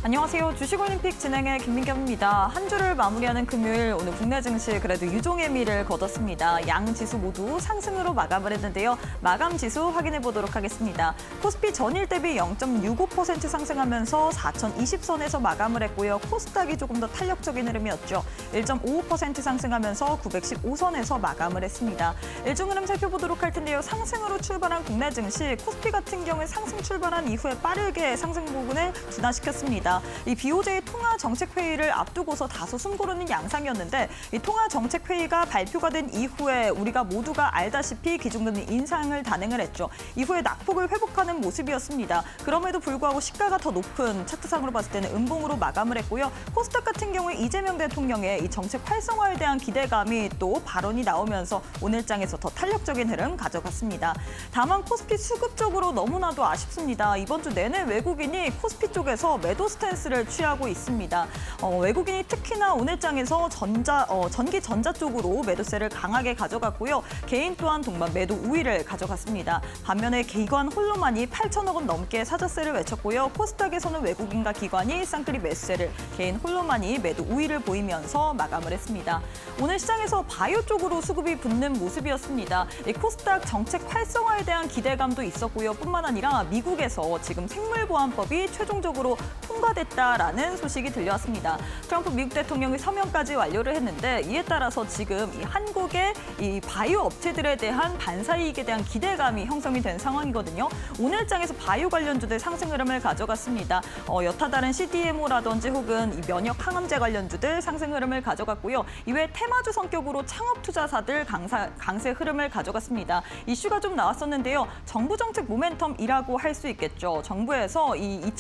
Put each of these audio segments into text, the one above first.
안녕하세요. 주식올림픽 진행의 김민경입니다. 한 주를 마무리하는 금요일, 오늘 국내 증시 그래도 유종의 미를 거뒀습니다. 양 지수 모두 상승으로 마감을 했는데요. 마감 지수 확인해 보도록 하겠습니다. 코스피 전일 대비 0.65% 상승하면서 4,020선에서 마감을 했고요. 코스닥이 조금 더 탄력적인 흐름이었죠. 1.55% 상승하면서 915선에서 마감을 했습니다. 일중 흐름 살펴보도록 할 텐데요. 상승으로 출발한 국내 증시, 코스피 같은 경우에 상승 출발한 이후에 빠르게 상승 부분을 둔화시켰습니다. 이 BOJ 통화 정책 회의를 앞두고서 다소 숨고르는 양상이었는데, 이 통화 정책 회의가 발표가 된 이후에 우리가 모두가 알다시피 기준금리 인상을 단행을 했죠. 이후에 낙폭을 회복하는 모습이었습니다. 그럼에도 불구하고 시가가 더 높은 차트상으로 봤을 때는 음봉으로 마감을 했고요. 코스닥 같은 경우에 이재명 대통령의 이 정책 활성화에 대한 기대감이 또 발언이 나오면서 오늘장에서 더 탄력적인 흐름 가져갔습니다. 다만 코스피 수급적으로 너무나도 아쉽습니다. 이번 주 내내 외국인이 코스피 쪽에서 매도 스탠스를 취하고 있습니다. 외국인이 특히나 오늘장에서 전기 전자 쪽으로 매도세를 강하게 가져갔고요. 개인 또한 동반 매도 우위를 가져갔습니다. 반면에 기관 홀로만이 8천억 원 넘게 사자세를 외쳤고요. 코스닥에서는 외국인과 기관이 쌍끌이 매수세를, 개인 홀로만이 매도 우위를 보이면서 마감을 했습니다. 오늘 시장에서 바이오 쪽으로 수급이 붙는 모습이었습니다. 이 코스닥 정책 활성화에 대한 기대감도 있었고요. 뿐만 아니라 미국에서 지금 생물보안법이 최종적으로 통과됐다라는 소식이 들려왔습니다. 트럼프 미국 대통령이 서명까지 완료를 했는데, 이에 따라서 지금 이 한국의 이 바이오 업체들에 대한 반사이익에 대한 기대감이 형성이 된 상황이거든요. 오늘장에서 바이오 관련주들 상승 흐름을 가져갔습니다. 여타 다른 CDMO라든지 혹은 이 면역 항암제 관련주들 상승 흐름을 가져갔고요. 이외에 테마주 성격으로 창업 투자사들 강세 흐름을 가져갔습니다. 이슈가 좀 나왔었는데요. 정부 정책 모멘텀이라고 할 수 있겠죠. 정부에서 이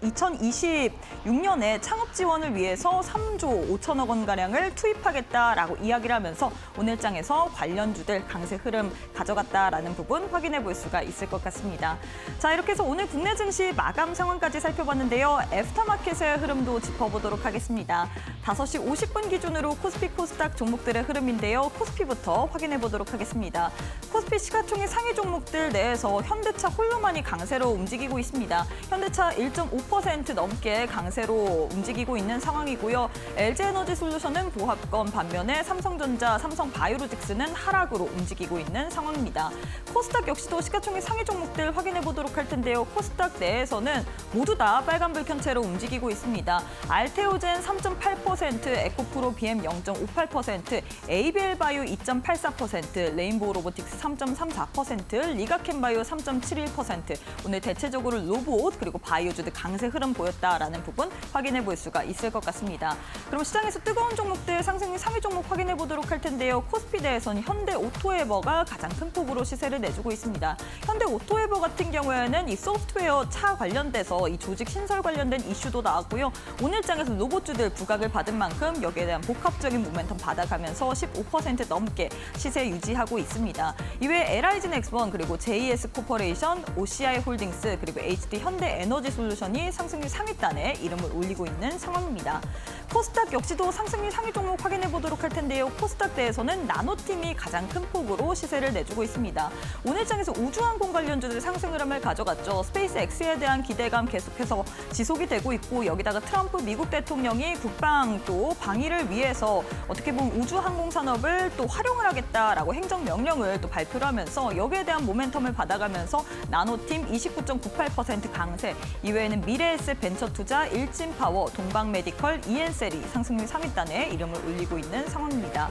2026년에 창업 지원을 위해서 3조 5천억 원가량을 투입하겠다라고 이야기를 하면서 오늘장에서 관련주들 강세 흐름 가져갔다라는 부분 확인해 볼 수가 있을 것 같습니다. 자, 이렇게 해서 오늘 국내 증시 마감 상황까지 살펴봤는데요. 애프터마켓의 흐름도 짚어보도록 하겠습니다. 5시 50분 기준으로 코스피 코스닥 종목들의 흐름인데요. 코스피부터 확인해 보도록 하겠습니다. 코스피 시가총액 상위 종목들 내에서 현대차 홀로만이 강세로 움직이고 있습니다. 현대차 1.5% 넘게 강세로 움직이고 있는 상황이고요. LG에너지솔루션은 보합권, 반면에 삼성전자, 삼성바이오로직스는 하락으로 움직이고 있는 상황입니다. 코스닥 역시도 시가총액 상위 종목들 확인해 보도록 할 텐데요. 코스닥 내에서는 모두 다 빨간불 켠 채로 움직이고 있습니다. 알테오젠 3.8%, 에코프로 BM 0.58%, ABL바이오 2.84%, 레인보우 로보틱스 3.34%, 리가켄바이오 3.71%, 오늘 대체적으로 로봇 그리고 바이오주들 강세 흐름 보였다라는 부분 확인해 볼 수가 있을 것 같습니다. 그럼 시장에서 뜨거운 종목들 상승률 상위 종목 확인해 보도록 할 텐데요. 코스피 내에서는 현대오토에버가 가장 큰 폭으로 시세를 내주고 있습니다. 현대오토에버 같은 경우에는 이 소프트웨어 차 관련돼서 이 조직 신설 관련된 이슈도 나왔고요. 오늘장에서 로봇주들 부각을 받은 만큼 여기에 대한 복합적인 모멘텀 받아가면서 15% 넘게 시세 유지하고 있습니다. 이외에 LIG넥스원 그리고 JS 코퍼레이션, OCI 홀딩스 그리고 HD 현대 에너지 솔루션이 상승률 상위단에 이름을 올리고 있는 상황입니다. 코스닥 역시도 상승률 상위 종목 확인해 보도록 할 텐데요. 코스닥 내에서는 나노팀이 가장 큰 폭으로 시세를 내주고 있습니다. 오늘장에서 우주항공 관련주들 상승 흐름을 가져갔죠. 스페이스X에 대한 기대감 계속해서 지속이 되고 있고, 여기다가 트럼프 미국 대통령이 국방 또 방위를 위해서 어떻게 보면 우주항공 산업을 또 활용을 하겠다라고 행정명령을 또 발표를 하면서 여기에 대한 모멘텀을 받아가면서 나노팀 29.98% 강세, 이외에는 미래에셋 벤처투자, 일진파워, 동방메디컬, 이엔셀이 상승률 상위단에 이름을 올리고 있는 상황입니다.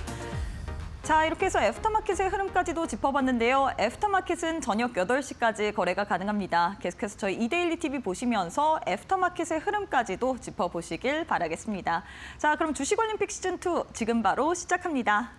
자, 이렇게 해서 애프터마켓의 흐름까지도 짚어봤는데요. 애프터마켓은 저녁 8시까지 거래가 가능합니다. 계속해서 저희 이데일리 TV 보시면서 애프터마켓의 흐름까지도 짚어보시길 바라겠습니다. 자, 그럼 주식올림픽 시즌2 지금 바로 시작합니다.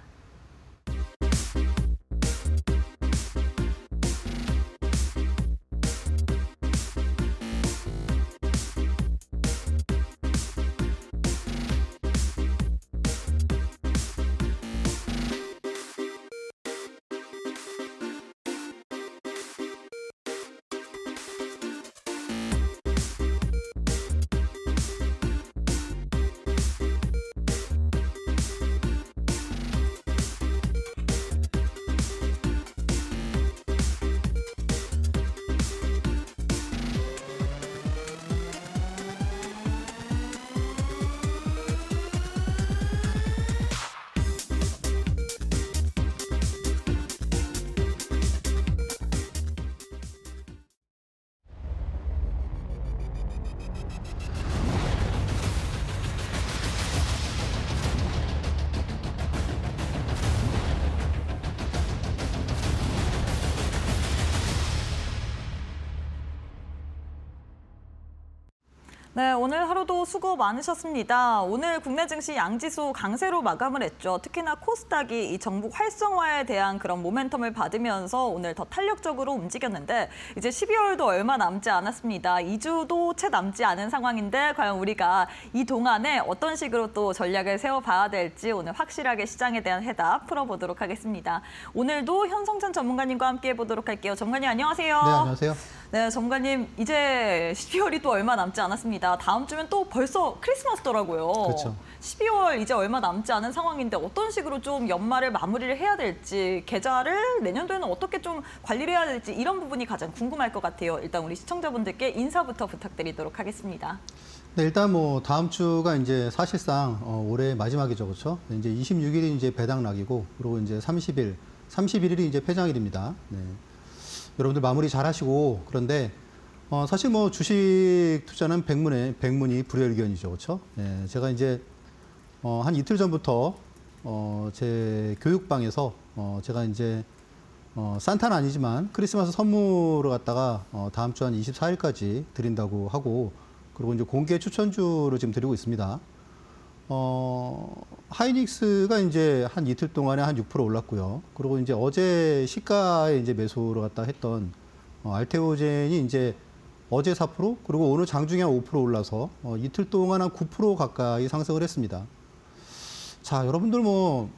네, 오늘 하루도 수고 많으셨습니다. 오늘 국내 증시 양지수 강세로 마감을 했죠. 특히나 코스닥이 이 정부 활성화에 대한 그런 모멘텀을 받으면서 오늘 더 탄력적으로 움직였는데 이제 12월도 얼마 남지 않았습니다. 2주도 채 남지 않은 상황인데 과연 우리가 이 동안에 어떤 식으로 또 전략을 세워봐야 될지 오늘 확실하게 시장에 대한 해답 풀어보도록 하겠습니다. 오늘도 현성찬 전문가님과 함께 해보도록 할게요. 전문가님 안녕하세요. 네, 안녕하세요. 네, 전문가님 이제 12월이 또 얼마 남지 않았습니다. 다음 주면 또 벌써 크리스마스더라고요. 그렇죠. 12월 이제 얼마 남지 않은 상황인데 어떤 식으로 좀 연말을 마무리를 해야 될지, 계좌를 내년도에는 어떻게 좀 관리를 해야 될지 이런 부분이 가장 궁금할 것 같아요. 일단 우리 시청자분들께 인사부터 부탁드리도록 하겠습니다. 네, 일단 뭐 다음 주가 이제 사실상 올해 마지막이죠, 그렇죠? 이제 26일이 이제 배당락이고, 그리고 이제 31일이 이제 폐장일입니다. 네. 여러분들 마무리 잘 하시고, 그런데 사실 뭐 주식 투자는 백문이 불여일견이죠, 그렇죠? 네, 제가 이제 한 이틀 전부터 제 교육방에서 제가 이제 산타는 아니지만 크리스마스 선물을 갖다가 다음 주 한 24일까지 드린다고 하고, 그리고 이제 공개 추천주를 지금 드리고 있습니다. 하이닉스가 이제 한 이틀 동안에 한 6% 올랐고요. 그리고 이제 어제 시가에 이제 매수를 갖다 했던 알테오젠이 이제 어제 4%, 그리고 오늘 장중에 한 5% 올라서 이틀 동안 한 9% 가까이 상승을 했습니다. 자, 여러분들 뭐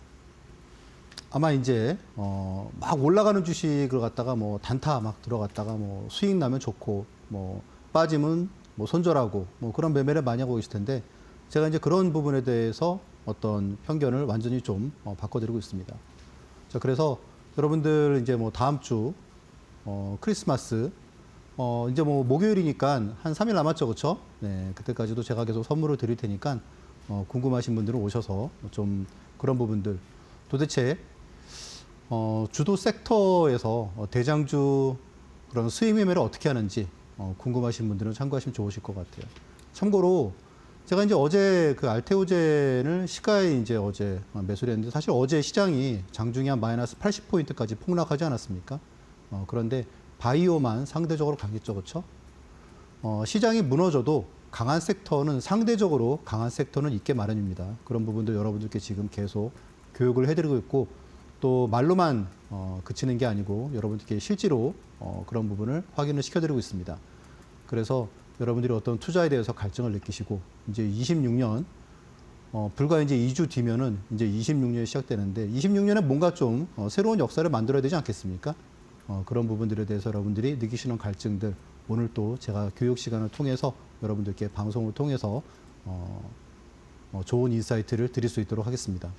아마 이제 막 올라가는 주식을 갖다가 뭐 단타 막 들어갔다가 뭐 수익 나면 좋고 뭐 빠지면 뭐 손절하고 뭐 그런 매매를 많이 하고 계실 텐데, 제가 이제 그런 부분에 대해서 어떤 편견을 완전히 좀 바꿔드리고 있습니다. 자, 그래서 여러분들 이제 뭐 다음 주 크리스마스 이제 뭐 목요일이니까 한 3일 남았죠, 그렇죠? 네, 그때까지도 제가 계속 선물을 드릴 테니까 궁금하신 분들은 오셔서 좀 그런 부분들, 도대체 주도 섹터에서 대장주 그런 수익 매매를 어떻게 하는지 궁금하신 분들은 참고하시면 좋으실 것 같아요. 참고로 제가 이제 어제 그 알테오젠을 시가에 이제 어제 매수를 했는데, 사실 어제 시장이 장중에 한 마이너스 80포인트까지 폭락하지 않았습니까? 그런데 바이오만 상대적으로 강했죠, 그렇죠? 시장이 무너져도 강한 섹터는 상대적으로 강한 섹터는 있게 마련입니다. 그런 부분들 여러분들께 지금 계속 교육을 해드리고 있고, 또 말로만 그치는 게 아니고 여러분들께 실제로 그런 부분을 확인을 시켜드리고 있습니다. 그래서 여러분들이 어떤 투자에 대해서 갈증을 느끼시고, 이제 26년, 불과 이제 2주 뒤면은 이제 26년이 시작되는데, 26년에 뭔가 좀 새로운 역사를 만들어야 되지 않겠습니까? 그런 부분들에 대해서 여러분들이 느끼시는 갈증들, 오늘 또 제가 교육 시간을 통해서 여러분들께 방송을 통해서 좋은 인사이트를 드릴 수 있도록 하겠습니다.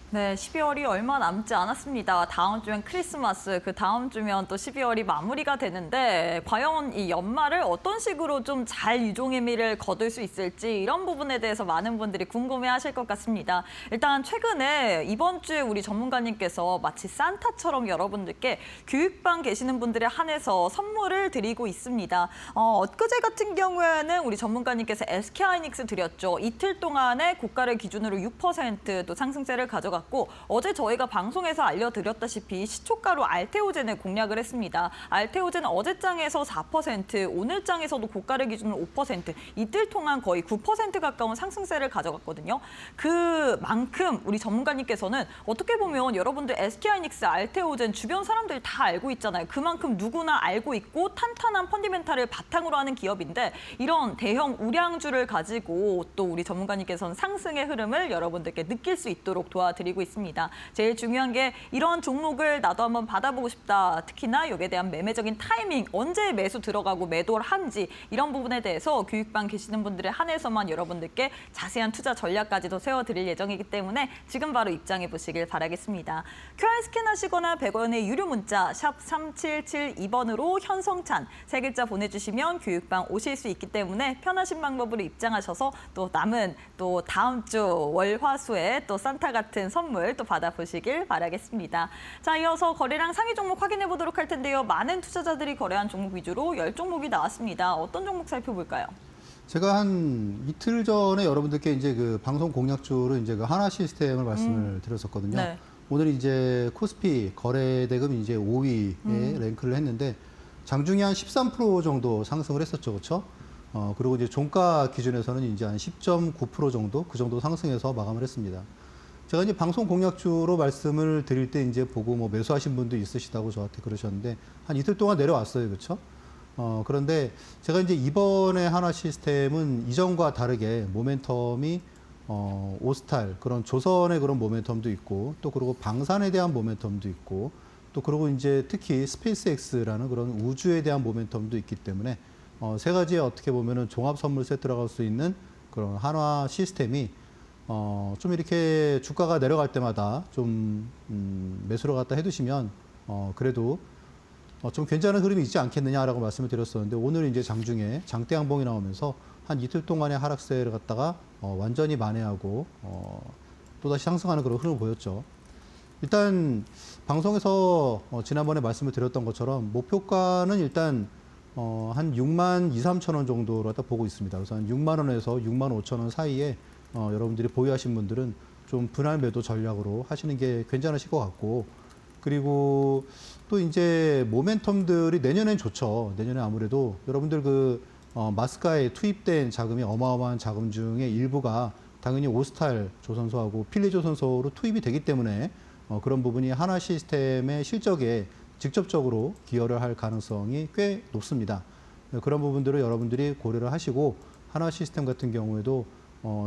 네, 12월이 얼마 남지 않았습니다. 다음 주면 크리스마스, 그 다음 주면 또 12월이 마무리가 되는데 과연 이 연말을 어떤 식으로 좀 잘 유종의미를 거둘 수 있을지 이런 부분에 대해서 많은 분들이 궁금해하실 것 같습니다. 일단 최근에 이번 주에 우리 전문가님께서 마치 산타처럼 여러분들께 교육방 계시는 분들에 한해서 선물을 드리고 있습니다. 엊그제 같은 경우에는 우리 전문가님께서 SK하이닉스 드렸죠. 이틀 동안에 고가를 기준으로 6%또 상승세를 가져가 고, 어제 저희가 방송에서 알려드렸다시피 시초가로 알테오젠을 공략을 했습니다. 알테오젠은 어제 장에서 4%, 오늘 장에서도 고가를 기준으로 5%, 이틀 동안 거의 9% 가까운 상승세를 가져갔거든요. 그만큼 우리 전문가님께서는 어떻게 보면 여러분들 SK하이닉스, 알테오젠 주변 사람들이 다 알고 있잖아요. 그만큼 누구나 알고 있고 탄탄한 펀디멘탈을 바탕으로 하는 기업인데, 이런 대형 우량주를 가지고 또 우리 전문가님께서는 상승의 흐름을 여러분들께 느낄 수 있도록 도와드리고 있습니다. 제일 중요한 게 이런 종목을 나도 한번 받아보고 싶다. 특히나 여기에 대한 매매적인 타이밍, 언제 매수 들어가고 매도를 한지 이런 부분에 대해서 교육방 계시는 분들에 한해서만 여러분들께 자세한 투자 전략까지도 세워드릴 예정이기 때문에 지금 바로 입장해 보시길 바라겠습니다. QR 스캔하시거나 100원의 유료 문자 샵 3772번으로 현성찬 세 글자 보내주시면 교육방 오실 수 있기 때문에 편하신 방법으로 입장하셔서 또 남은 또 다음 주 월화수에 또 산타 같은 선물 또 받아보시길 바라겠습니다. 자, 이어서 거래량 상위 종목 확인해 보도록 할 텐데요. 많은 투자자들이 거래한 종목 위주로 10종목이 나왔습니다. 어떤 종목 살펴볼까요? 제가 한 이틀 전에 여러분들께 이제 그 방송 공략주로 이제 그 하나 시스템을 말씀을 드렸었거든요. 네. 오늘 이제 코스피 거래대금 이제 5위에 랭크를 했는데, 장중에 한 13% 정도 상승을 했었죠, 그렇죠? 그리고 이제 종가 기준에서는 이제 한 10.9% 정도 그 정도 상승해서 마감을 했습니다. 제가 이제 방송 공략주로 말씀을 드릴 때 이제 보고 뭐 매수하신 분도 있으시다고 저한테 그러셨는데 한 이틀 동안 내려왔어요. 그렇죠? 그런데 제가 이제 이번에 하나 시스템은 이전과 다르게 모멘텀이 오스탈 그런 조선의 그런 모멘텀도 있고 또 그리고 방산에 대한 모멘텀도 있고 또 그리고 이제 특히 스페이스X라는 그런 우주에 대한 모멘텀도 있기 때문에 세 가지의 어떻게 보면은 종합 선물 세트라고 할 수 있는 그런 한화 시스템이 좀 이렇게 주가가 내려갈 때마다 좀 매수를 갖다 해두시면 그래도 좀 괜찮은 흐름이 있지 않겠느냐라고 말씀을 드렸었는데 오늘 이제 장중에 장대 양봉이 나오면서 한 이틀 동안의 하락세를 갖다가 완전히 만회하고 또다시 상승하는 그런 흐름을 보였죠. 일단 방송에서 지난번에 말씀을 드렸던 것처럼 목표가는 일단 한 6만 2, 3천 원 정도로 갖다 보고 있습니다. 그래서 한 6만 원에서 6만 5천 원 사이에 여러분들이 보유하신 분들은 좀 분할 매도 전략으로 하시는 게 괜찮으실 것 같고 그리고 또 이제 모멘텀들이 내년엔 좋죠. 내년에 아무래도 여러분들 그 마스카에 투입된 자금이 어마어마한 자금 중에 일부가 당연히 오스탈 조선소하고 필리 조선소로 투입이 되기 때문에 그런 부분이 하나 시스템의 실적에 직접적으로 기여를 할 가능성이 꽤 높습니다. 그런 부분들을 여러분들이 고려를 하시고 하나 시스템 같은 경우에도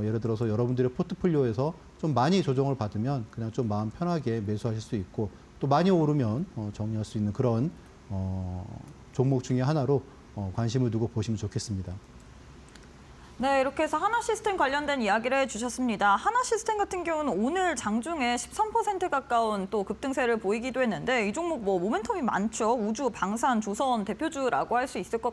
예를 들어서 여러분들의 포트폴리오에서 좀 많이 조정을 받으면 그냥 좀 마음 편하게 매수하실 수 있고 또 많이 오르면 정리할 수 있는 그런 종목 중에 하나로 관심을 두고 보시면 좋겠습니다. 네, 이렇게 해서 하나 시스템 관련된 이야기를 해주셨습니다. 하나 시스템 같은 경우는 오늘 장중에 13% 가까운 또 급등세를 보이기도 했는데 이 종목 뭐 모멘텀이 많죠. 우주, 방산, 조선 대표주라고 할 수 있을 것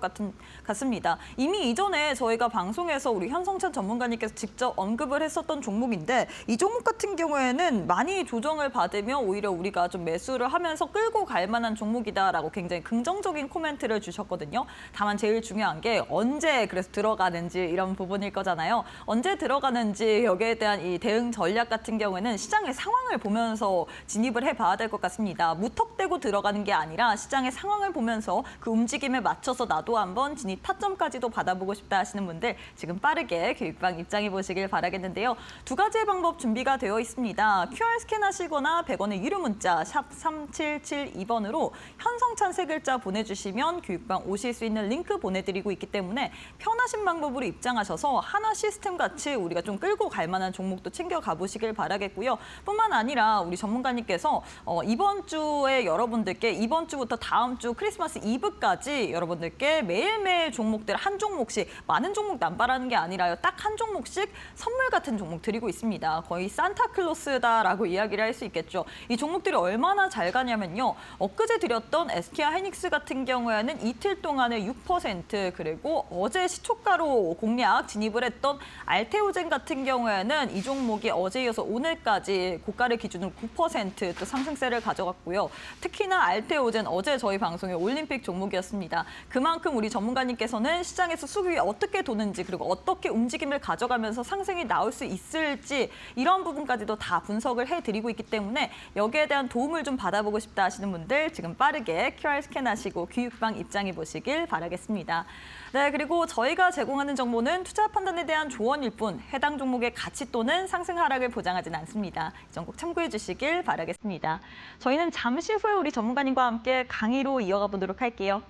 같습니다. 이미 이전에 저희가 방송에서 우리 현성찬 전문가님께서 직접 언급을 했었던 종목인데 이 종목 같은 경우에는 많이 조정을 받으며 오히려 우리가 좀 매수를 하면서 끌고 갈 만한 종목이다라고 굉장히 긍정적인 코멘트를 주셨거든요. 다만 제일 중요한 게 언제 그래서 들어가는지 이런 부분일 거잖아요. 언제 들어가는지 여기에 대한 이 대응 전략 같은 경우에는 시장의 상황을 보면서 진입을 해봐야 될 것 같습니다. 무턱대고 들어가는 게 아니라 시장의 상황을 보면서 그 움직임에 맞춰서 나도 한번 진입 타점까지도 받아보고 싶다 하시는 분들 지금 빠르게 교육방 입장해 보시길 바라겠는데요. 두 가지의 방법 준비가 되어 있습니다. QR 스캔하시거나 100원의 유료 문자 샵 3772번으로 현성찬 세 글자 보내주시면 교육방 오실 수 있는 링크 보내드리고 있기 때문에 편하신 방법으로 입장하셔서 하나 시스템 같이 우리가 좀 끌고 갈 만한 종목도 챙겨 가보시길 바라겠고요. 뿐만 아니라 우리 전문가님께서 이번 주에 여러분들께 이번 주부터 다음 주 크리스마스 이브까지 여러분들께 매일매일 종목들 한 종목씩 많은 종목 남발하는 게 아니라요. 딱 한 종목씩 선물 같은 종목 드리고 있습니다. 거의 산타클로스다라고 이야기를 할 수 있겠죠. 이 종목들이 얼마나 잘 가냐면요. 엊그제 드렸던 SK 하이닉스 같은 경우에는 이틀 동안에 6% 그리고 어제 시초가로 공략 진입을 했던 알테오젠 같은 경우에는 이 종목이 어제 이어서 오늘까지 고가를 기준으로 9% 또 상승세를 가져갔고요. 특히나 알테오젠 어제 저희 방송에 올림픽 종목이었습니다. 그만큼 우리 전문가님께서는 시장에서 수급이 어떻게 도는지 그리고 어떻게 움직임을 가져가면서 상승이 나올 수 있을지 이런 부분까지도 다 분석을 해드리고 있기 때문에 여기에 대한 도움을 좀 받아보고 싶다 하시는 분들 지금 빠르게 QR 스캔하시고 교육방 입장해 보시길 바라겠습니다. 네, 그리고 저희가 제공하는 정보는 투자 판단에 대한 조언일 뿐 해당 종목의 가치 또는 상승 하락을 보장하진 않습니다. 이 점 꼭 참고해 주시길 바라겠습니다. 저희는 잠시 후에 우리 전문가님과 함께 강의로 이어가 보도록 할게요.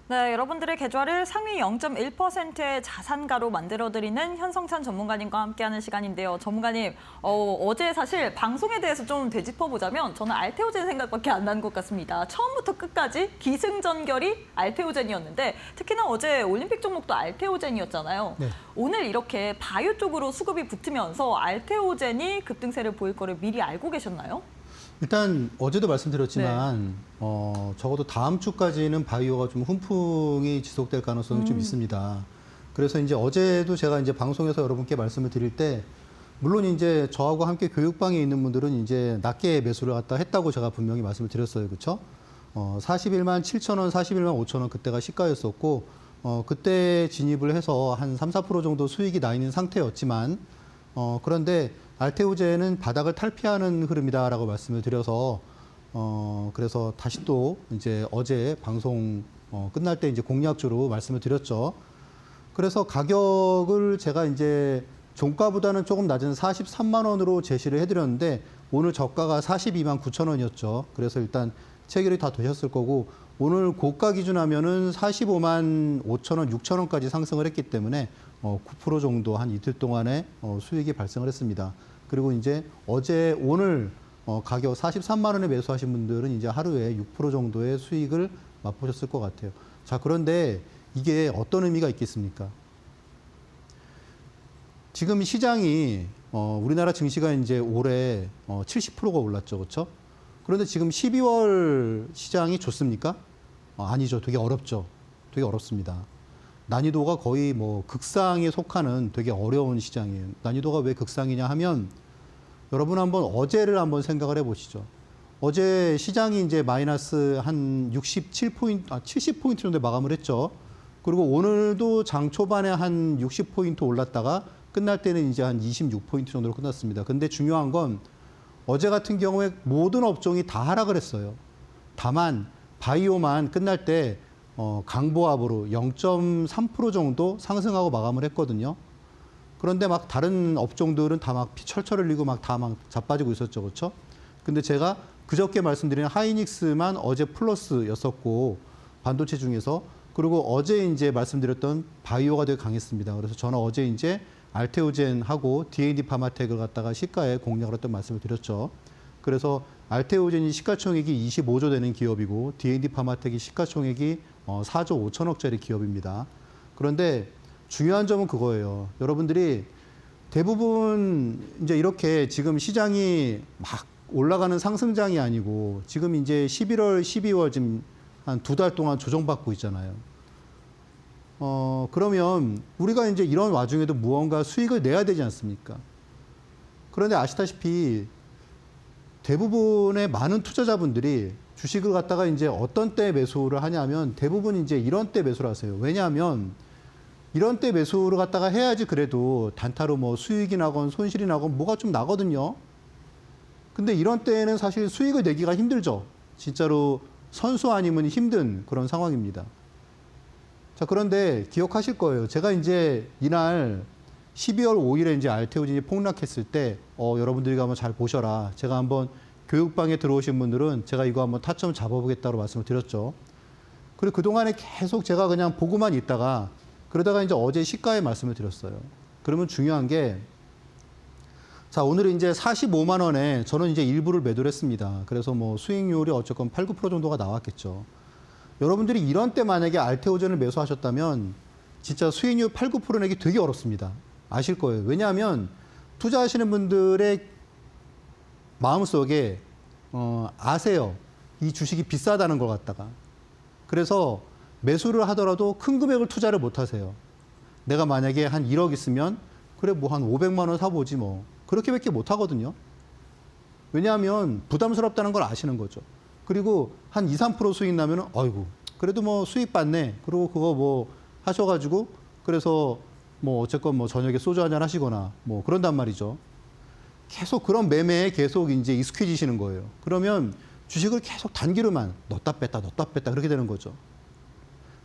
네, 여러분들의 계좌를 상위 0.1%의 자산가로 만들어드리는 현성찬 전문가님과 함께하는 시간인데요. 전문가님, 어제 사실 방송에 대해서 좀 되짚어보자면 저는 알테오젠 생각밖에 안 나는 것 같습니다. 처음부터 끝까지 기승전결이 알테오젠이었는데 특히나 어제 올림픽 종목도 알테오젠이었잖아요. 네. 오늘 이렇게 바이오 쪽으로 수급이 붙으면서 알테오젠이 급등세를 보일 거를 미리 알고 계셨나요? 일단 어제도 말씀드렸지만 적어도 다음 주까지는 바이오가 좀 훈풍이 지속될 가능성이 좀 있습니다. 그래서 이제 어제도 제가 이제 방송에서 여러분께 말씀을 드릴 때 물론 이제 저하고 함께 교육방에 있는 분들은 이제 낮게 매수를 갖다 했다고 제가 분명히 말씀을 드렸어요. 그렇죠? 41만 7천 원, 41만 5천 원 그때가 시가였었고 그때 진입을 해서 한 3, 4% 정도 수익이 나 있는 상태였지만 그런데 알테오젠은 바닥을 탈피하는 흐름이다라고 말씀을 드려서 그래서 다시 또 이제 어제 방송 끝날 때 이제 공략주로 말씀을 드렸죠. 그래서 가격을 제가 이제 종가보다는 조금 낮은 43만 원으로 제시를 해드렸는데 오늘 저가가 42만 9천 원이었죠. 그래서 일단 체결이 다 되셨을 거고 오늘 고가 기준하면은 45만 5천 원, 6천 원까지 상승을 했기 때문에 9% 정도 한 이틀 동안에 수익이 발생을 했습니다. 그리고 이제 어제 오늘 가격 43만 원에 매수하신 분들은 이제 하루에 6% 정도의 수익을 맛보셨을 것 같아요. 자, 그런데 이게 어떤 의미가 있겠습니까? 지금 시장이 우리나라 증시가 이제 올해 70%가 올랐죠, 그렇죠? 그런데 지금 12월 시장이 좋습니까? 아니죠, 되게 어렵죠. 되게 어렵습니다. 난이도가 거의 뭐 극상에 속하는 되게 어려운 시장이에요. 난이도가 왜 극상이냐 하면 여러분 한번 어제를 한번 생각을 해보시죠. 어제 시장이 이제 마이너스 한 67포인트, 70포인트 정도 마감을 했죠. 그리고 오늘도 장 초반에 한 60포인트 올랐다가 끝날 때는 이제 한 26포인트 정도로 끝났습니다. 근데 중요한 건 어제 같은 경우에 모든 업종이 다 하락을 했어요. 다만 바이오만 끝날 때 강보합으로 0.3% 정도 상승하고 마감을 했거든요. 그런데 막 다른 업종들은 다 막 철철 흘리고 막 다 막 자빠지고 있었죠. 그렇죠? 근데 제가 그저께 말씀드린 하이닉스만 어제 플러스였었고 반도체 중에서 그리고 어제 이제 말씀드렸던 바이오가 되게 강했습니다. 그래서 저는 어제 이제 알테오젠하고 D&D 파마텍을 갖다가 시가에 공략을 했던 말씀을 드렸죠. 그래서 알테오젠이 시가총액이 25조 되는 기업이고 D&D 파마텍이 시가총액이 4조 5천억짜리 기업입니다. 그런데 중요한 점은 그거예요. 여러분들이 대부분 이제 이렇게 지금 시장이 막 올라가는 상승장이 아니고 지금 이제 11월, 12월 지금 한 2달 동안 조정받고 있잖아요. 그러면 우리가 이제 이런 와중에도 무언가 수익을 내야 되지 않습니까? 그런데 아시다시피 대부분의 많은 투자자분들이 주식을 갖다가 이제 어떤 때 매수를 하냐면 대부분 이제 이런 때 매수를 하세요. 왜냐하면 이런 때 매수를 갖다가 해야지 그래도 단타로 뭐 수익이 나건 손실이 나건 뭐가 좀 나거든요. 근데 이런 때에는 사실 수익을 내기가 힘들죠. 진짜로 선수 아니면 힘든 그런 상황입니다. 자, 그런데 기억하실 거예요. 제가 이제 이날 12월 5일에 이제 알테오젠이 폭락했을 때, 여러분들이 한번 잘 보셔라. 제가 한번 교육방에 들어오신 분들은 제가 이거 한번 타점 잡아보겠다고 말씀을 드렸죠. 그리고 그동안에 계속 제가 그냥 보고만 있다가 그러다가 이제 어제 시가에 말씀을 드렸어요. 그러면 중요한 게, 자, 오늘 이제 45만 원에 저는 이제 일부를 매도를 했습니다. 그래서 뭐 수익률이 어쨌건 8, 9% 정도가 나왔겠죠. 여러분들이 이런 때 만약에 알테오젠을 매수하셨다면 진짜 수익률 8, 9% 내기 되게 어렵습니다. 아실 거예요. 왜냐하면 투자하시는 분들의 마음속에 아세요. 이 주식이 비싸다는 걸 갖다가. 그래서 매수를 하더라도 큰 금액을 투자를 못 하세요. 내가 만약에 한 1억 있으면 그래 뭐 한 500만 원 사보지 뭐. 그렇게밖에 못 하거든요. 왜냐하면 부담스럽다는 걸 아시는 거죠. 그리고 한 2, 3% 수익 나면은 아이고 그래도 뭐 수익 받네. 그리고 그거 뭐 하셔가지고 그래서 뭐 어쨌건 뭐 저녁에 소주 한잔 하시거나 뭐 그런단 말이죠. 계속 그런 매매에 계속 이제 익숙해지시는 거예요. 그러면 주식을 계속 단기로만 넣었다 뺐다 그렇게 되는 거죠.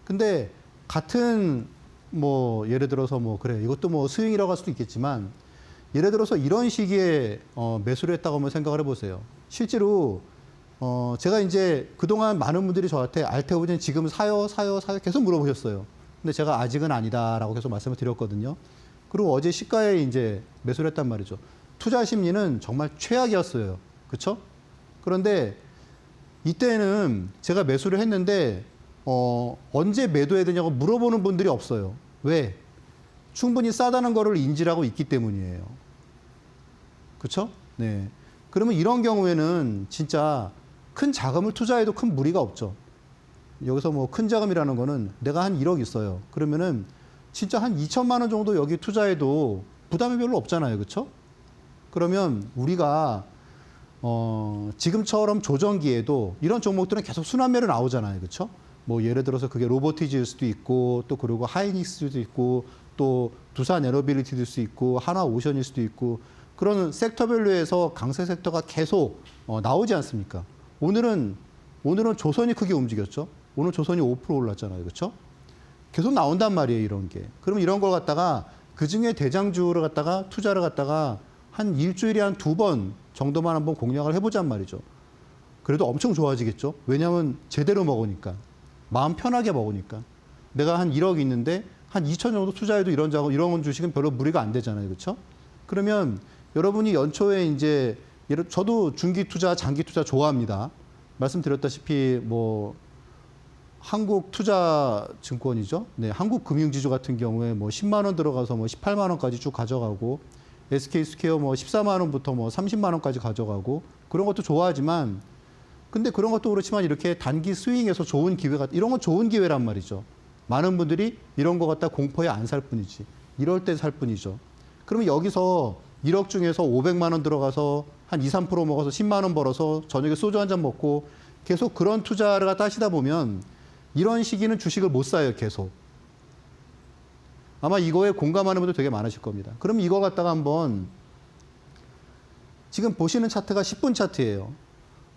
근데 같은 뭐 예를 들어서 뭐 그래 이것도 뭐 스윙이라고 할 수도 있겠지만 예를 들어서 이런 시기에 매수를 했다고 한번 생각을 해보세요. 실제로 제가 이제 그동안 많은 분들이 저한테 알테오젠 지금 사요 계속 물어보셨어요. 근데 제가 아직은 아니다라고 계속 말씀을 드렸거든요. 그리고 어제 시가에 이제 매수를 했단 말이죠. 투자 심리는 정말 최악이었어요. 그렇죠? 그런데 이때는 제가 매수를 했는데 언제 매도해야 되냐고 물어보는 분들이 없어요. 왜? 충분히 싸다는 거를 인지를 하고 있기 때문이에요. 그렇죠? 네. 그러면 이런 경우에는 진짜 큰 자금을 투자해도 큰 무리가 없죠. 여기서 뭐 큰 자금이라는 거는 내가 한 1억 있어요. 그러면은 진짜 한 2천만 원 정도 여기 투자해도 부담이 별로 없잖아요. 그렇죠? 그러면 우리가 지금처럼 조정기에도 이런 종목들은 계속 순환매로 나오잖아요. 그렇죠? 뭐 예를 들어서 그게 로보티즈일 수도 있고 또 그리고 하이닉스일 수도 있고 또 두산 에너빌리티일 수도 있고 하나오션일 수도 있고 그런 섹터별로에서 강세 섹터가 계속 나오지 않습니까? 오늘은 조선이 크게 움직였죠. 오늘 조선이 5% 올랐잖아요. 그렇죠? 계속 나온단 말이에요, 이런 게. 그러면 이런 걸 갖다가 그중에 대장주를 갖다가 투자를 갖다가 한 일주일에 한 2번 정도만 한번 공략을 해보잔 말이죠. 그래도 엄청 좋아지겠죠. 왜냐하면 제대로 먹으니까. 마음 편하게 먹으니까. 내가 한 1억 있는데 한 2천 정도 투자해도 이런 주식은 별로 무리가 안 되잖아요. 그렇죠? 그러면 여러분이 연초에 이제 저도 중기 투자, 장기 투자 좋아합니다. 말씀드렸다시피 뭐 한국투자증권이죠. 네, 한국금융지주 같은 경우에 뭐 10만 원 들어가서 뭐 18만 원까지 쭉 가져가고 SK스퀘어 뭐 14만 원부터 뭐 30만 원까지 가져가고 그런 것도 좋아하지만 근데 그런 것도 그렇지만 이렇게 단기 스윙에서 좋은 기회가 이런 건 좋은 기회란 말이죠. 많은 분들이 이런 거 갖다 공포에 안 살 뿐이지. 이럴 때 살 뿐이죠. 그러면 여기서 1억 중에서 500만 원 들어가서 한 2, 3% 먹어서 10만 원 벌어서 저녁에 소주 한 잔 먹고 계속 그런 투자를 갖다 하시다 보면 이런 시기는 주식을 못 사요, 계속. 아마 이거에 공감하는 분들 되게 많으실 겁니다. 그럼 이거 갖다가 한번 지금 보시는 차트가 10분 차트예요.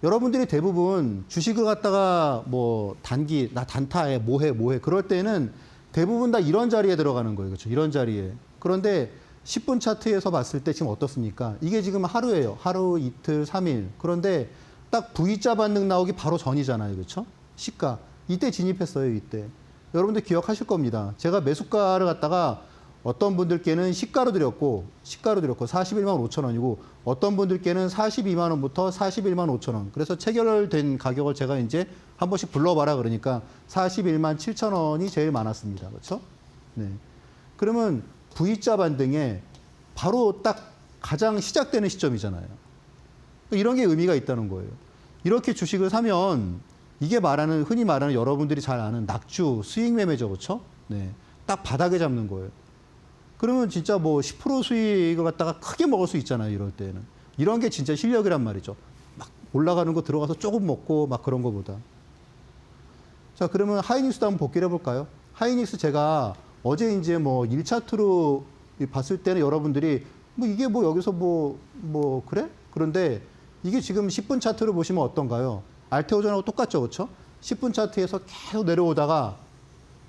여러분들이 대부분 주식을 갖다가 뭐 단기, 나 단타해, 뭐해 그럴 때는 대부분 다 이런 자리에 들어가는 거예요. 그렇죠? 이런 자리에. 그런데 10분 차트에서 봤을 때 지금 어떻습니까? 이게 지금 하루예요. 하루, 이틀, 3일. 그런데 딱 V자 반등 나오기 바로 전이잖아요. 그렇죠? 시가. 이때 진입했어요. 이때. 여러분들 기억하실 겁니다. 제가 매수가를 갖다가 어떤 분들께는 시가로 드렸고 41만 5천 원이고 어떤 분들께는 42만 원부터 41만 5천 원. 그래서 체결된 가격을 제가 이제 한 번씩 불러봐라 그러니까 41만 7천 원이 제일 많았습니다. 그렇죠? 네. 그러면 V자 반등에 바로 딱 가장 시작되는 시점이잖아요. 이런 게 의미가 있다는 거예요. 이렇게 주식을 사면 이게 흔히 말하는 여러분들이 잘 아는 낙주, 수익 매매죠. 그렇죠? 네. 딱 바닥에 잡는 거예요. 그러면 진짜 뭐 10% 수익을 갖다가 크게 먹을 수 있잖아요. 이럴 때는. 이런 게 진짜 실력이란 말이죠. 막 올라가는 거 들어가서 조금 먹고 막 그런 거보다. 자, 그러면 하이닉스도 한번 복귀를 해볼까요? 하이닉스 제가 어제 이제 뭐 1차트로 봤을 때는 여러분들이 뭐 이게 뭐 여기서 뭐 그래? 그런데 이게 지금 10분 차트로 보시면 어떤가요? 알테오전하고 똑같죠. 그렇죠? 10분 차트에서 계속 내려오다가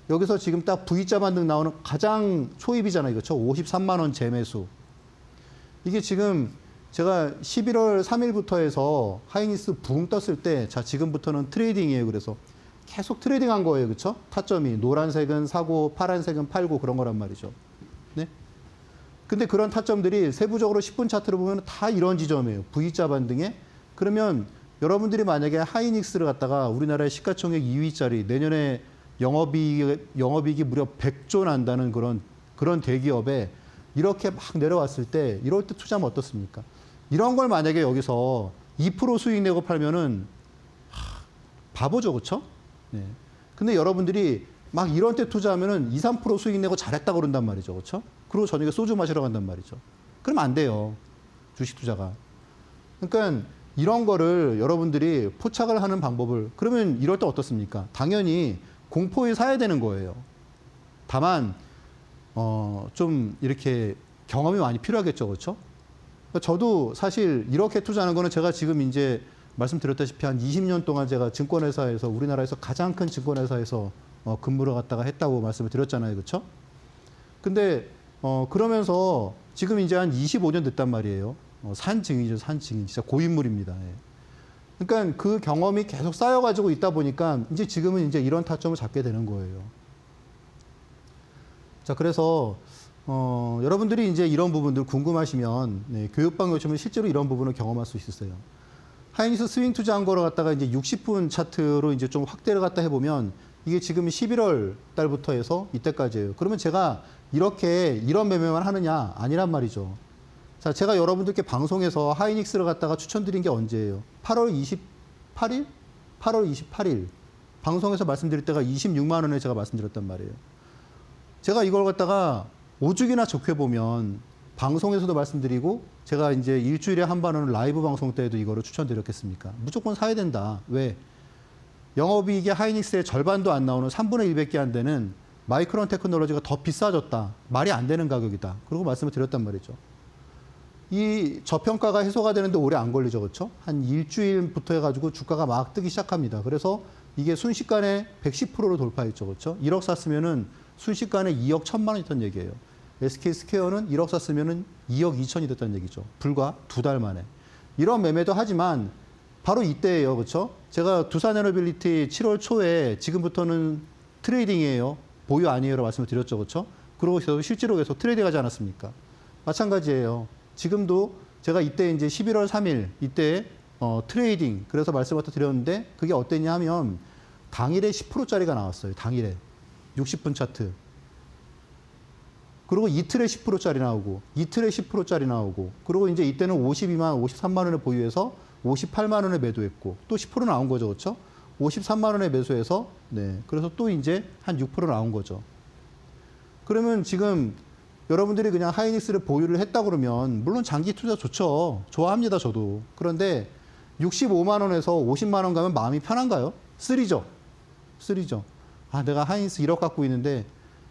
여기서 지금 딱 V자 반등 나오는 가장 초입이잖아요. 그렇죠? 53만 원 재매수. 이게 지금 제가 11월 3일부터 해서 하이닉스 붕 떴을 때 자, 지금부터는 트레이딩이에요. 그래서 계속 트레이딩 한 거예요. 그렇죠? 타점이 노란색은 사고 파란색은 팔고 그런 거란 말이죠. 네? 근데 그런 타점들이 세부적으로 10분 차트를 보면 다 이런 지점이에요. V자 반등에. 그러면 여러분들이 만약에 하이닉스를 갖다가 우리나라의 시가총액 2위짜리 내년에 영업이익이 무려 100조 난다는 그런 대기업에 이렇게 막 내려왔을 때 이럴 때 투자하면 어떻습니까? 이런 걸 만약에 여기서 2% 수익 내고 팔면은 바보죠. 그렇죠? 네. 근데 여러분들이 막 이런 때 투자하면은 2, 3% 수익 내고 잘했다 그런단 말이죠. 그렇죠? 그리고 저녁에 소주 마시러 간단 말이죠. 그럼 안 돼요. 주식 투자가. 그러니까 이런 거를 여러분들이 포착을 하는 방법을 그러면 이럴 때 어떻습니까? 당연히 공포에 사야 되는 거예요. 다만 좀 이렇게 경험이 많이 필요하겠죠. 그렇죠? 그러니까 저도 사실 이렇게 투자하는 거는 제가 지금 이제 말씀드렸다시피 한 20년 동안 제가 증권회사에서 우리나라에서 가장 큰 증권회사에서 근무를 갖다가 했다고 말씀을 드렸잖아요. 그렇죠? 근데 그러면서 지금 이제 한 25년 됐단 말이에요. 산증이죠. 산증인. 진짜 고인물입니다. 예. 그러니까 그 경험이 계속 쌓여가지고 있다 보니까 이제 지금은 이제 이런 타점을 잡게 되는 거예요. 자, 그래서 여러분들이 이제 이런 부분들 궁금하시면 네, 교육방 요즘은 실제로 이런 부분을 경험할 수 있으세요. 하이닉스 스윙 투자한 거를 갖다가 이제 60분 차트로 이제 좀 확대를 갖다 해보면 이게 지금 11월 달부터 해서 이때까지예요. 그러면 제가 이런 매매만 하느냐? 아니란 말이죠. 자, 제가 여러분들께 방송에서 하이닉스를 갖다가 추천드린 게 언제예요? 8월 28일? 8월 28일. 방송에서 말씀드릴 때가 26만 원에 제가 말씀드렸단 말이에요. 제가 이걸 갖다가 오죽이나 좋게 보면 방송에서도 말씀드리고 제가 이제 일주일에 한 번은 라이브 방송 때에도 이거를 추천드렸겠습니까? 무조건 사야 된다. 왜? 영업이익의 하이닉스의 절반도 안 나오는 3분의 1밖에 안 되는 마이크론 테크놀로지가 더 비싸졌다. 말이 안 되는 가격이다. 그리고 말씀을 드렸단 말이죠. 이 저평가가 해소가 되는데 오래 안 걸리죠. 그렇죠? 한 일주일부터 해가지고 주가가 막 뜨기 시작합니다. 그래서 이게 순식간에 110%로 돌파했죠. 그렇죠? 1억 샀으면은 순식간에 2억 1천만 원 있던 얘기예요. SK 스퀘어는 1억 샀으면은 2억 2천이 됐다는 얘기죠. 불과 2달 만에. 이런 매매도 하지만 바로 이때예요. 그렇죠? 제가 두산에너빌리티 7월 초에 지금부터는 트레이딩이에요. 보유 아니에요라고 말씀을 드렸죠. 그렇죠? 그러고 실제로 계속 트레이딩 하지 않았습니까? 마찬가지예요. 지금도 제가 이때 이제 11월 3일 이때 트레이딩 그래서 말씀을 드렸는데 그게 어땠냐 하면 당일에 10%짜리가 나왔어요. 당일에 60분 차트. 그리고 이틀에 10%짜리 나오고 이틀에 10%짜리 나오고 그리고 이제 이때는 52만 53만 원에 보유해서 58만 원에 매도했고 또 10% 나온 거죠. 그렇죠? 53만 원에 매수해서 네. 그래서 또 이제 한 6% 나온 거죠. 그러면 지금 여러분들이 그냥 하이닉스를 보유를 했다 그러면 물론 장기 투자 좋죠. 좋아합니다, 저도. 그런데 65만 원에서 50만 원 가면 마음이 편한가요? 쓰리죠. 쓰리죠. 아, 내가 하이닉스 1억 갖고 있는데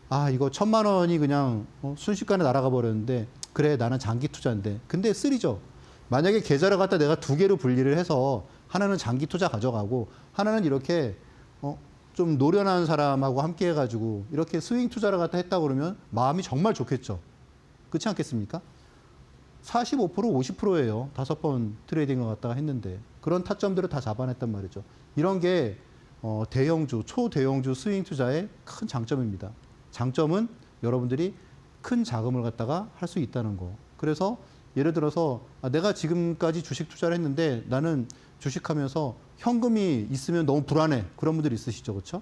아, 이거 1,000만 원이 그냥 순식간에 날아가 버렸는데 그래, 나는 장기 투자인데. 근데 쓰리죠. 만약에 계좌를 갖다 내가 두 개로 분리를 해서 하나는 장기 투자 가져가고 하나는 이렇게 좀 노련한 사람하고 함께 해가지고 이렇게 스윙 투자를 갖다 했다 그러면 마음이 정말 좋겠죠. 그렇지 않겠습니까? 45% 50%예요. 5번 트레이딩을 갖다가 했는데 그런 타점들을 다 잡아냈단 말이죠. 이런 게 대형주, 초대형주 스윙 투자의 큰 장점입니다. 장점은 여러분들이 큰 자금을 갖다가 할 수 있다는 거. 그래서 예를 들어서 내가 지금까지 주식 투자를 했는데 나는 주식하면서 현금이 있으면 너무 불안해. 그런 분들 있으시죠. 그렇죠?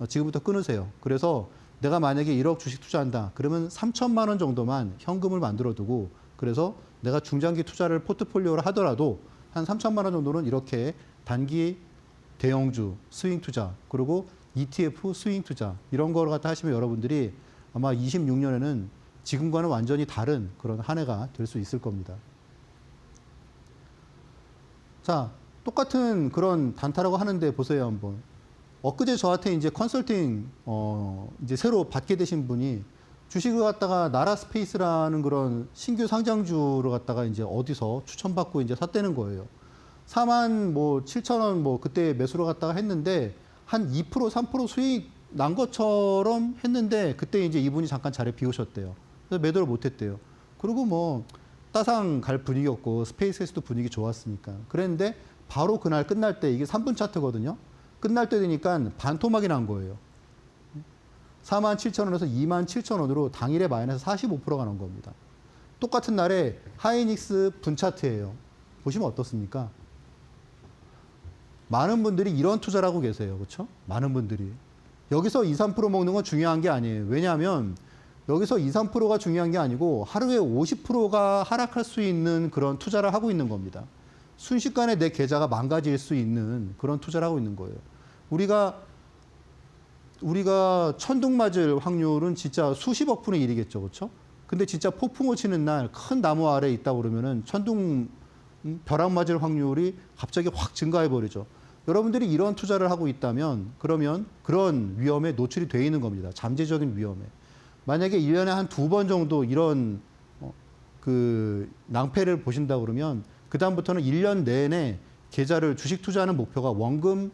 지금부터 끊으세요. 그래서 내가 만약에 1억 주식 투자한다. 그러면 3천만 원 정도만 현금을 만들어 두고 그래서 내가 중장기 투자를 포트폴리오를 하더라도 한 3천만 원 정도는 이렇게 단기 대형주 스윙 투자 그리고 ETF 스윙 투자 이런 거를 갖다 하시면 여러분들이 아마 26년에는 지금과는 완전히 다른 그런 한 해가 될 수 있을 겁니다. 자, 똑같은 그런 단타라고 하는데 보세요, 한번. 엊그제 저한테 이제 컨설팅, 이제 새로 받게 되신 분이 주식을 갖다가 나라스페이스라는 그런 신규 상장주를 갖다가 이제 어디서 추천받고 이제 샀다는 거예요. 4만 뭐 7천 원 뭐 그때 매수를 갖다가 했는데 한 2% 3% 수익 난 것처럼 했는데 그때 이제 이분이 잠깐 자리 비우셨대요. 그래서 매도를 못 했대요. 그리고 뭐 따상 갈 분위기였고 스페이스X도 분위기 좋았으니까. 그랬는데 바로 그날 끝날 때 이게 3분 차트거든요. 끝날 때 되니까 반토막이 난 거예요. 4만 7천 원에서 2만 7천 원으로 당일에 마이너스 45%가 난 겁니다. 똑같은 날에 하이닉스 분차트예요. 보시면 어떻습니까? 많은 분들이 이런 투자를 하고 계세요. 그렇죠? 많은 분들이. 여기서 2, 3% 먹는 건 중요한 게 아니에요. 왜냐하면 여기서 2, 3%가 중요한 게 아니고 하루에 50%가 하락할 수 있는 그런 투자를 하고 있는 겁니다. 순식간에 내 계좌가 망가질 수 있는 그런 투자를 하고 있는 거예요. 우리가 천둥 맞을 확률은 진짜 수십억 분의 1이겠죠. 그렇죠? 근데 진짜 폭풍우 치는 날 큰 나무 아래에 있다 그러면은 벼락 맞을 확률이 갑자기 확 증가해 버리죠. 여러분들이 이런 투자를 하고 있다면 그러면 그런 위험에 노출이 돼 있는 겁니다. 잠재적인 위험에. 만약에 1년에 한 2번 정도 이런 낭패를 보신다 그러면 그다음부터는 1년 내내 계좌를 주식 투자하는 목표가 원금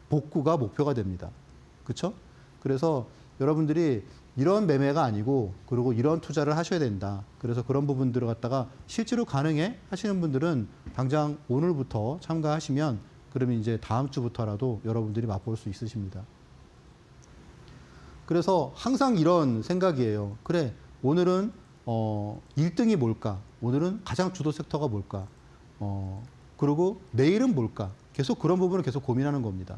복구가 목표가 됩니다. 그렇죠? 그래서 여러분들이 이런 매매가 아니고 그리고 이런 투자를 하셔야 된다. 그래서 그런 부분들을 갖다가 실제로 가능해 하시는 분들은 당장 오늘부터 참가하시면 그러면 이제 다음 주부터라도 여러분들이 맛볼 수 있으십니다. 그래서 항상 이런 생각이에요. 그래, 오늘은 1등이 뭘까? 오늘은 가장 주도 섹터가 뭘까? 그리고 내일은 뭘까? 계속 그런 부분을 계속 고민하는 겁니다.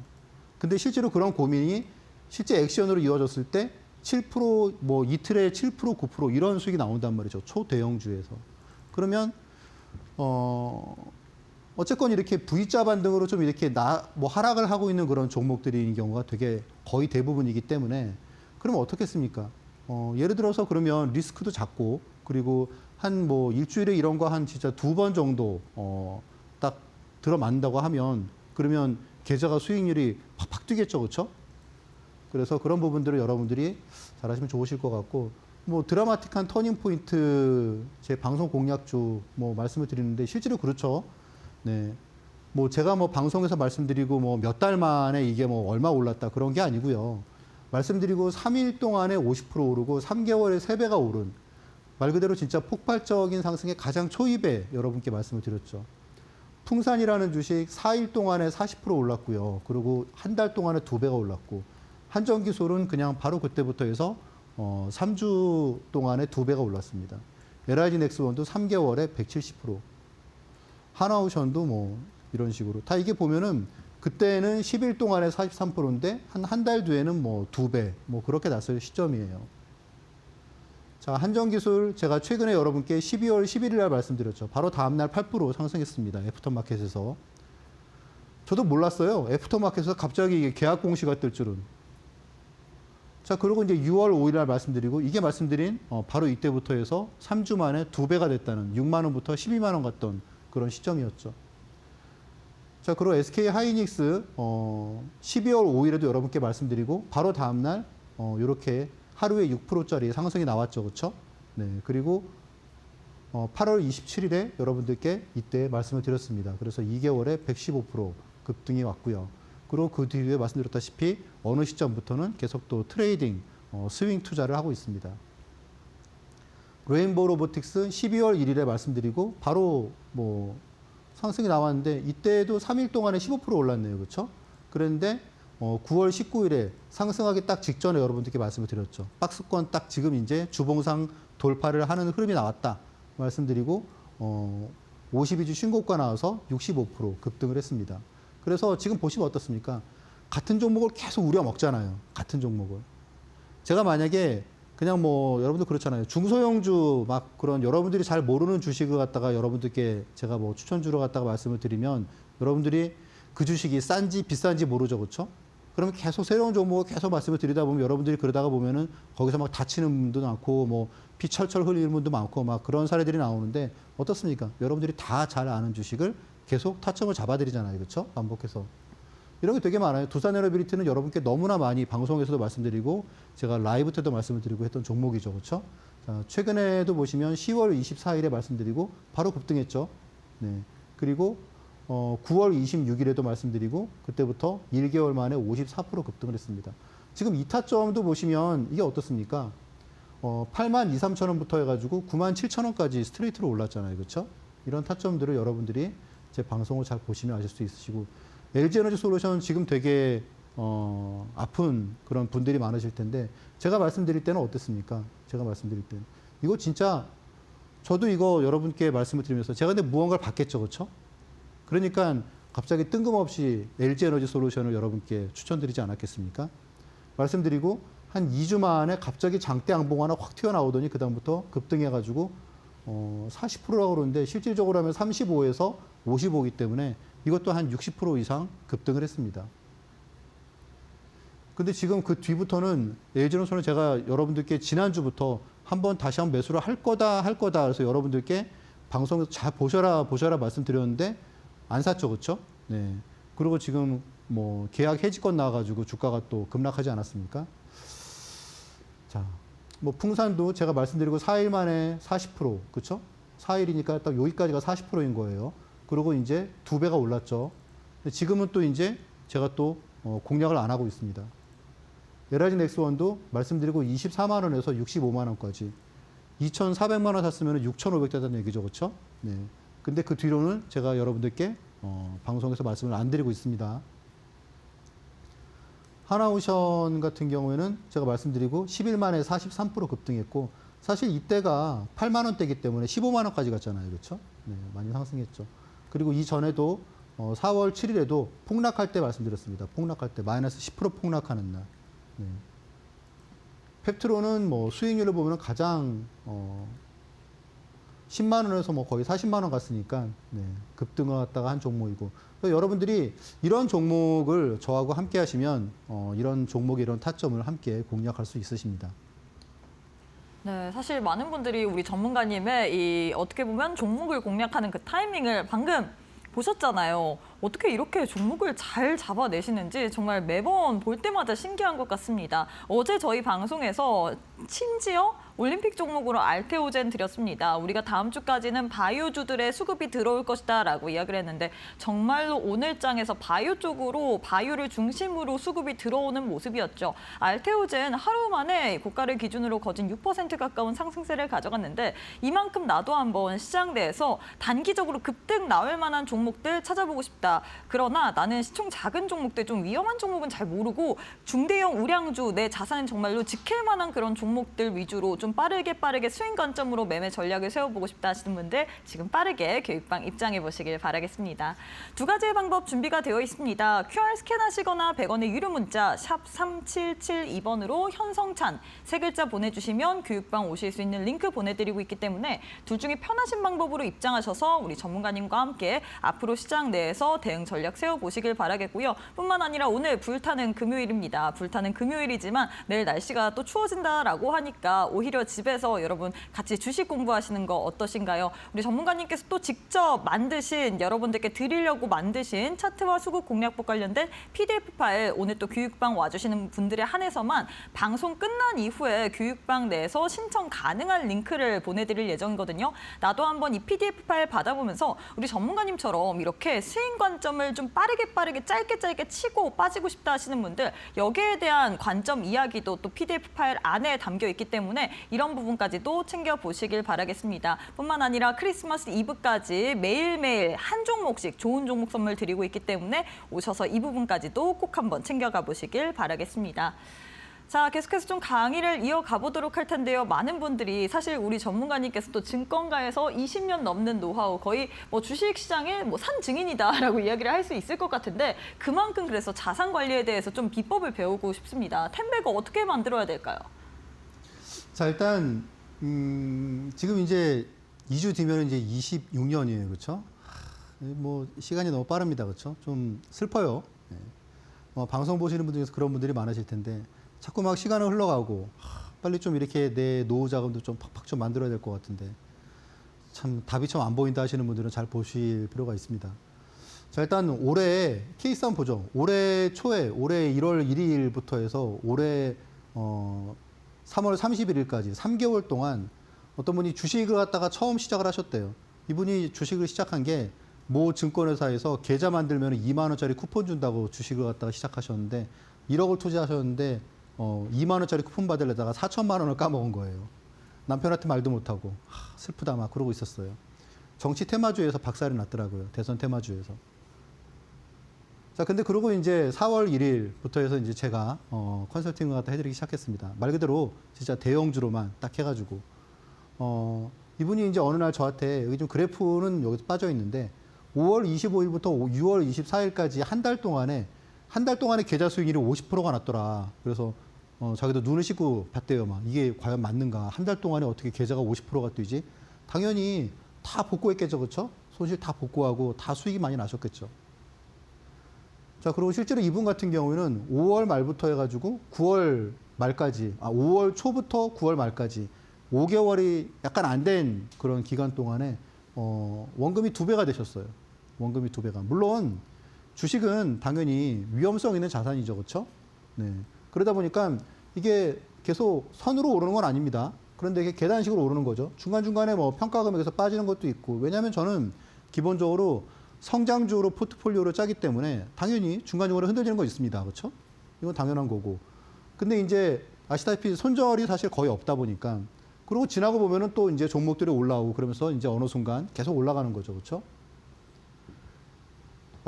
근데 실제로 그런 고민이 실제 액션으로 이루어졌을 때 7%, 뭐 이틀에 7%, 9% 이런 수익이 나온단 말이죠. 초대형주에서. 그러면 어쨌건 이렇게 V자 반등으로 좀 이렇게 뭐 하락을 하고 있는 그런 종목들인 경우가 되게 거의 대부분이기 때문에 그러면 어떻겠습니까? 예를 들어서 그러면 리스크도 작고 그리고 한 뭐 일주일에 이런 거 한 진짜 2번 정도 딱 들어맞는다고 하면 그러면 계좌가 수익률이 팍팍 뛰겠죠, 그렇죠? 그래서 그런 부분들을 여러분들이 잘하시면 좋으실 것 같고 뭐 드라마틱한 터닝 포인트 제 방송 공략주 뭐 말씀을 드리는데 실제로 그렇죠. 네. 뭐 제가 뭐 방송에서 말씀드리고 뭐 몇 달 만에 이게 뭐 얼마 올랐다 그런 게 아니고요. 말씀드리고 3일 동안에 50% 오르고 3개월에 3배가 오른 말 그대로 진짜 폭발적인 상승의 가장 초입에 여러분께 말씀을 드렸죠. 풍산이라는 주식 4일 동안에 40% 올랐고요. 그리고 한 달 동안에 2배가 올랐고 한전기술은 그냥 바로 그때부터 해서 3주 동안에 2배가 올랐습니다. LIG 넥스원도 3개월에 170%. 하나오션도 뭐 이런 식으로. 다 이게 보면은 그때는 10일 동안에 43%인데 한 달 뒤에는 뭐 2배 뭐 그렇게 났을 시점이에요. 자, 한전기술 제가 최근에 여러분께 12월 11일 날 말씀드렸죠. 바로 다음날 8% 상승했습니다. 애프터마켓에서. 저도 몰랐어요. 애프터마켓에서 갑자기 이게 계약 공시가 뜰 줄은. 자, 그리고 이제 6월 5일 날 말씀드리고 이게 말씀드린 바로 이때부터 해서 3주 만에 2배가 됐다는 6만 원부터 12만 원 갔던 그런 시점이었죠. 자, 그리고 SK 하이닉스 12월 5일에도 여러분께 말씀드리고 바로 다음 날 이렇게 하루에 6%짜리 상승이 나왔죠. 그렇죠? 네. 그리고 8월 27일에 여러분들께 이때 말씀을 드렸습니다. 그래서 2개월에 115% 급등이 왔고요. 그리고 그 뒤에 말씀드렸다시피 어느 시점부터는 계속 또 트레이딩, 스윙 투자를 하고 있습니다. 레인보우 로보틱스 12월 1일에 말씀드리고 바로 뭐 상승이 나왔는데 이때도 3일 동안에 15% 올랐네요. 그렇죠? 그런데 9월 19일에 상승하기 딱 직전에 여러분들께 말씀을 드렸죠. 박스권 딱 지금 이제 주봉상 돌파를 하는 흐름이 나왔다. 말씀드리고 52주 신고가 나와서 65% 급등을 했습니다. 그래서 지금 보시면 어떻습니까? 같은 종목을 계속 우려 먹잖아요. 같은 종목을. 제가 만약에 그냥 뭐 여러분들 그렇잖아요. 중소형주 막 그런 여러분들이 잘 모르는 주식을 갖다가 여러분들께 제가 뭐 추천주로 갖다가 말씀을 드리면 여러분들이 그 주식이 싼지 비싼지 모르죠. 그렇죠? 그러면 계속 새로운 종목을 계속 말씀을 드리다 보면 여러분들이 그러다가 보면은 거기서 막 다치는 분도 많고 뭐 피 철철 흘리는 분도 많고 막 그런 사례들이 나오는데 어떻습니까? 여러분들이 다 잘 아는 주식을 계속 타점을 잡아드리잖아요. 그렇죠? 반복해서. 이런 게 되게 많아요. 두산에너빌리티는 여러분께 너무나 많이 방송에서도 말씀드리고 제가 라이브 때도 말씀을 드리고 했던 종목이죠. 그렇죠? 자, 최근에도 보시면 10월 24일에 말씀드리고 바로 급등했죠. 네. 그리고 9월 26일에도 말씀드리고 그때부터 1개월 만에 54% 급등을 했습니다. 지금 이 타점도 보시면 이게 어떻습니까? 8만 2, 3천 원부터 해가지고 9만 7천 원까지 스트레이트로 올랐잖아요. 그렇죠? 이런 타점들을 여러분들이 제 방송을 잘 보시면 아실 수 있으시고 LG에너지 솔루션 지금 되게 아픈 그런 분들이 많으실 텐데 제가 말씀드릴 때는 어땠습니까? 제가 말씀드릴 때는 이거 진짜 저도 이거 여러분께 말씀을 드리면서 제가 근데 무언가를 받겠죠. 그렇죠? 그러니까 갑자기 뜬금없이 LG에너지 솔루션을 여러분께 추천드리지 않았겠습니까? 말씀드리고 한 2주 만에 갑자기 장대 양봉 하나 확 튀어나오더니 그다음부터 급등해가지고 40%라고 그러는데 실질적으로 하면 35에서 55이기 때문에 이것도 한 60% 이상 급등을 했습니다. 근데 지금 그 뒤부터는 LG에너지는 제가 여러분들께 지난주부터 다시 한번 매수를 할 거다 그래서 여러분들께 방송에서 잘 보셔라 말씀드렸는데 안 샀죠. 그렇죠? 네. 그리고 지금 뭐 계약 해지권 나와가지고 주가가 또 급락하지 않았습니까? 자, 뭐 풍산도 제가 말씀드리고 4일 만에 40%, 그렇죠? 4일이니까 딱 여기까지가 40%인 거예요. 그리고 이제 2배가 올랐죠. 지금은 또 이제 제가 또 공략을 안 하고 있습니다. LIG 넥스원도 말씀드리고 24만 원에서 65만 원까지 2,400만 원 샀으면 6,500 되다는 얘기죠. 그렇죠? 네. 근데 그 뒤로는 제가 여러분들께 방송에서 말씀을 안 드리고 있습니다. 하나오션 같은 경우에는 제가 말씀드리고 10일 만에 43% 급등했고 사실 이때가 8만 원대이기 때문에 15만 원까지 갔잖아요. 그렇죠? 네, 많이 상승했죠. 그리고 이전에도 4월 7일에도 폭락할 때 말씀드렸습니다. 폭락할 때 마이너스 10% 폭락하는 날. 네. 펩트로는 뭐 수익률을 보면 가장 10만 원에서 뭐 거의 40만 원 갔으니까 네, 급등을 했다가 한 종목이고 여러분들이 이런 종목을 저하고 함께 하시면 이런 종목의 이런 타점을 함께 공략할 수 있으십니다. 네, 사실 많은 분들이 우리 전문가님의 이 어떻게 보면 종목을 공략하는 그 타이밍을 방금 보셨잖아요. 어떻게 이렇게 종목을 잘 잡아내시는지 정말 매번 볼 때마다 신기한 것 같습니다. 어제 저희 방송에서 심지어 올림픽 종목으로 알테오젠 드렸습니다. 우리가 다음 주까지는 바이오주들의 수급이 들어올 것이다 라고 이야기를 했는데 정말로 오늘 장에서 바이오 쪽으로 바이오를 중심으로 수급이 들어오는 모습이었죠. 알테오젠 하루 만에 고가를 기준으로 거진 6% 가까운 상승세를 가져갔는데 이만큼 나도 한번 시장 내에서 단기적으로 급등 나올 만한 종목들 찾아보고 싶다. 그러나 나는 시총 작은 종목들 좀 위험한 종목은 잘 모르고 중대형 우량주 내 자산은 정말로 지킬 만한 그런 종목들 위주로 좀 빠르게 스윙 관점으로 매매 전략을 세워보고 싶다 하시는 분들 지금 빠르게 교육방 입장해 보시길 바라겠습니다. 두 가지의 방법 준비가 되어 있습니다. QR 스캔하시거나 100원의 유료 문자 샵 3772번으로 현성찬 세 글자 보내주시면 교육방 오실 수 있는 링크 보내드리고 있기 때문에 둘 중에 편하신 방법으로 입장하셔서 우리 전문가님과 함께 앞으로 시장 내에서 대응 전략 세워보시길 바라겠고요. 뿐만 아니라 오늘 불타는 금요일입니다. 불타는 금요일이지만 내일 날씨가 또 추워진다라고 하니까 오히려 집에서 여러분 같이 주식 공부하시는 거 어떠신가요? 우리 전문가님께서 또 직접 만드신 여러분들께 드리려고 만드신 차트와 수급 공략법 관련된 PDF 파일 오늘 또 교육방 와주시는 분들에 한해서만 방송 끝난 이후에 교육방 내에서 신청 가능한 링크를 보내드릴 예정이거든요. 나도 한번 이 PDF 파일 받아보면서 우리 전문가님처럼 이렇게 스윙 관점을 좀 빠르게 짧게 치고 빠지고 싶다 하시는 분들 여기에 대한 관점 이야기도 또 PDF 파일 안에 담겨 있기 때문에 이런 부분까지도 챙겨보시길 바라겠습니다. 뿐만 아니라 크리스마스 이브까지 매일매일 한 종목씩 좋은 종목 선물 드리고 있기 때문에 오셔서 이 부분까지도 꼭 한번 챙겨가 보시길 바라겠습니다. 자, 계속해서 좀 강의를 이어가 보도록 할 텐데요. 많은 분들이 사실 우리 전문가님께서 또 증권가에서 20년 넘는 노하우 거의 뭐 주식시장의 뭐 산 증인이다라고 이야기를 할 수 있을 것 같은데 그만큼 그래서 자산 관리에 대해서 좀 비법을 배우고 싶습니다. 템백을 어떻게 만들어야 될까요? 자, 일단 지금 이제 2주 뒤면 이제 26년이에요. 그렇죠? 뭐 시간이 너무 빠릅니다. 그렇죠? 좀 슬퍼요. 네. 방송 보시는 분들 중에서 그런 분들이 많으실 텐데 자꾸 막 시간은 흘러가고 빨리 좀 이렇게 내 노후 자금도 좀 팍팍 좀 만들어야 될 것 같은데 참 답이 좀 안 보인다 하시는 분들은 잘 보실 필요가 있습니다. 자, 일단 올해 케이스 한번 보죠. 올해 초에 올해 1월 1일부터 해서 올해 3월 31일까지 3개월 동안 어떤 분이 주식을 갖다가 처음 시작을 하셨대요. 이분이 주식을 시작한 게 모 증권회사에서 계좌 만들면 2만 원짜리 쿠폰 준다고 주식을 갖다가 시작하셨는데 1억을 투자하셨는데 2만 원짜리 쿠폰 받으려다가 4천만 원을 까먹은 거예요. 남편한테 말도 못하고 슬프다 막 그러고 있었어요. 정치 테마주에서 박살이 났더라고요. 대선 테마주에서. 자, 근데 그러고 이제 4월 1일부터 해서 이제 제가 컨설팅을 갖다 해드리기 시작했습니다. 말 그대로 진짜 대형주로만 딱 해가지고 이분이 이제 어느 날 저한테 여기 좀 그래프는 여기서 빠져 있는데 5월 25일부터 6월 24일까지 한 달 동안에 계좌 수익률이 50%가 났더라. 그래서 자기도 눈을 씻고 봤대요. 막 이게 과연 맞는가? 한 달 동안에 어떻게 계좌가 50%가 뛰지? 당연히 다 복구했겠죠, 그렇죠? 손실 다 복구하고 다 수익이 많이 나셨겠죠. 자, 그리고 실제로 이분 같은 경우에는 5월 말부터 해가지고 9월 말까지, 5월 초부터 9월 말까지 5개월이 약간 안 된 그런 기간 동안에 원금이 2배가 되셨어요. 원금이 2배가. 물론 주식은 당연히 위험성 있는 자산이죠, 그렇죠? 네. 그러다 보니까 이게 계속 선으로 오르는 건 아닙니다. 그런데 이게 계단식으로 오르는 거죠. 중간중간에 뭐 평가금액에서 빠지는 것도 있고, 왜냐하면 저는 기본적으로 성장주로 포트폴리오를 짜기 때문에 당연히 중간중간에 흔들리는 거 있습니다. 그렇죠? 이건 당연한 거고. 근데 이제 아시다시피 손절이 사실 거의 없다 보니까 그리고 지나고 보면은 또 이제 종목들이 올라오고 그러면서 이제 어느 순간 계속 올라가는 거죠. 그렇죠?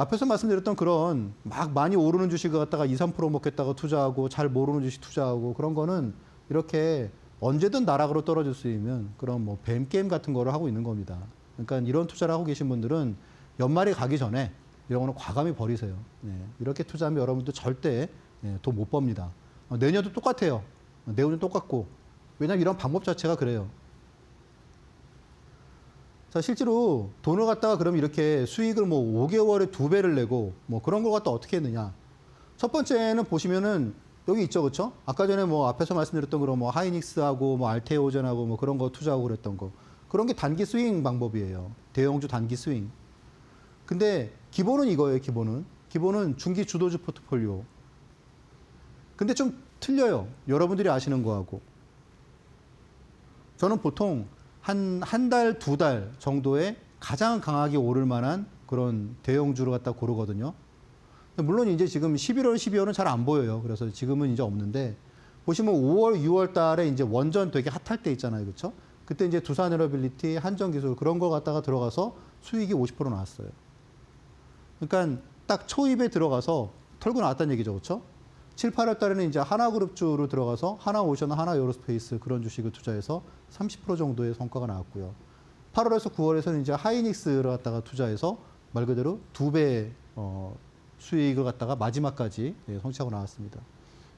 앞에서 말씀드렸던 그런 막 많이 오르는 주식을 갖다가 2, 3% 먹겠다가 투자하고 잘 모르는 주식 투자하고 그런 거는 이렇게 언제든 나락으로 떨어질 수 있는 그런 뭐 뱀 게임 같은 거를 하고 있는 겁니다. 그러니까 이런 투자를 하고 계신 분들은 연말이 가기 전에 이런 거는 과감히 버리세요. 네. 이렇게 투자하면 여러분도 절대 돈 못 법니다. 내년도 똑같아요. 내후년 똑같고. 왜냐하면 이런 방법 자체가 그래요. 자, 실제로 돈을 갖다가 그럼 이렇게 수익을 뭐 5개월에 2배를 내고 뭐 그런 걸 갖다 어떻게 했느냐. 첫 번째는 보시면은 여기 있죠, 그렇죠? 아까 전에 뭐 앞에서 말씀드렸던 그런 뭐 하이닉스하고 뭐 알테오젠하고 뭐 그런 거 투자하고 그랬던 거. 그런 게 단기 스윙 방법이에요. 대형주 단기 스윙. 근데 기본은 이거예요, 기본은. 기본은 중기 주도주 포트폴리오. 근데 좀 틀려요. 여러분들이 아시는 거하고. 저는 보통 한 달, 2달 정도에 가장 강하게 오를 만한 그런 대형주를 갖다 고르거든요. 물론 이제 지금 11월, 12월은 잘 안 보여요. 그래서 지금은 이제 없는데 보시면 5월, 6월 달에 이제 원전 되게 핫할 때 있잖아요. 그렇죠? 그때 이제 두산에너빌리티, 한전기술 그런 거 갖다가 들어가서 수익이 50% 나왔어요. 그러니까 딱 초입에 들어가서 털고 나왔다는 얘기죠. 그렇죠? 7, 8월 달에는 이제 하나그룹주로 들어가서 하나오션, 하나에어로스페이스 그런 주식을 투자해서 30% 정도의 성과가 나왔고요. 8월에서 9월에서는 이제 하이닉스를 갖다가 투자해서 말 그대로 2배 수익을 갖다가 마지막까지 성취하고 나왔습니다.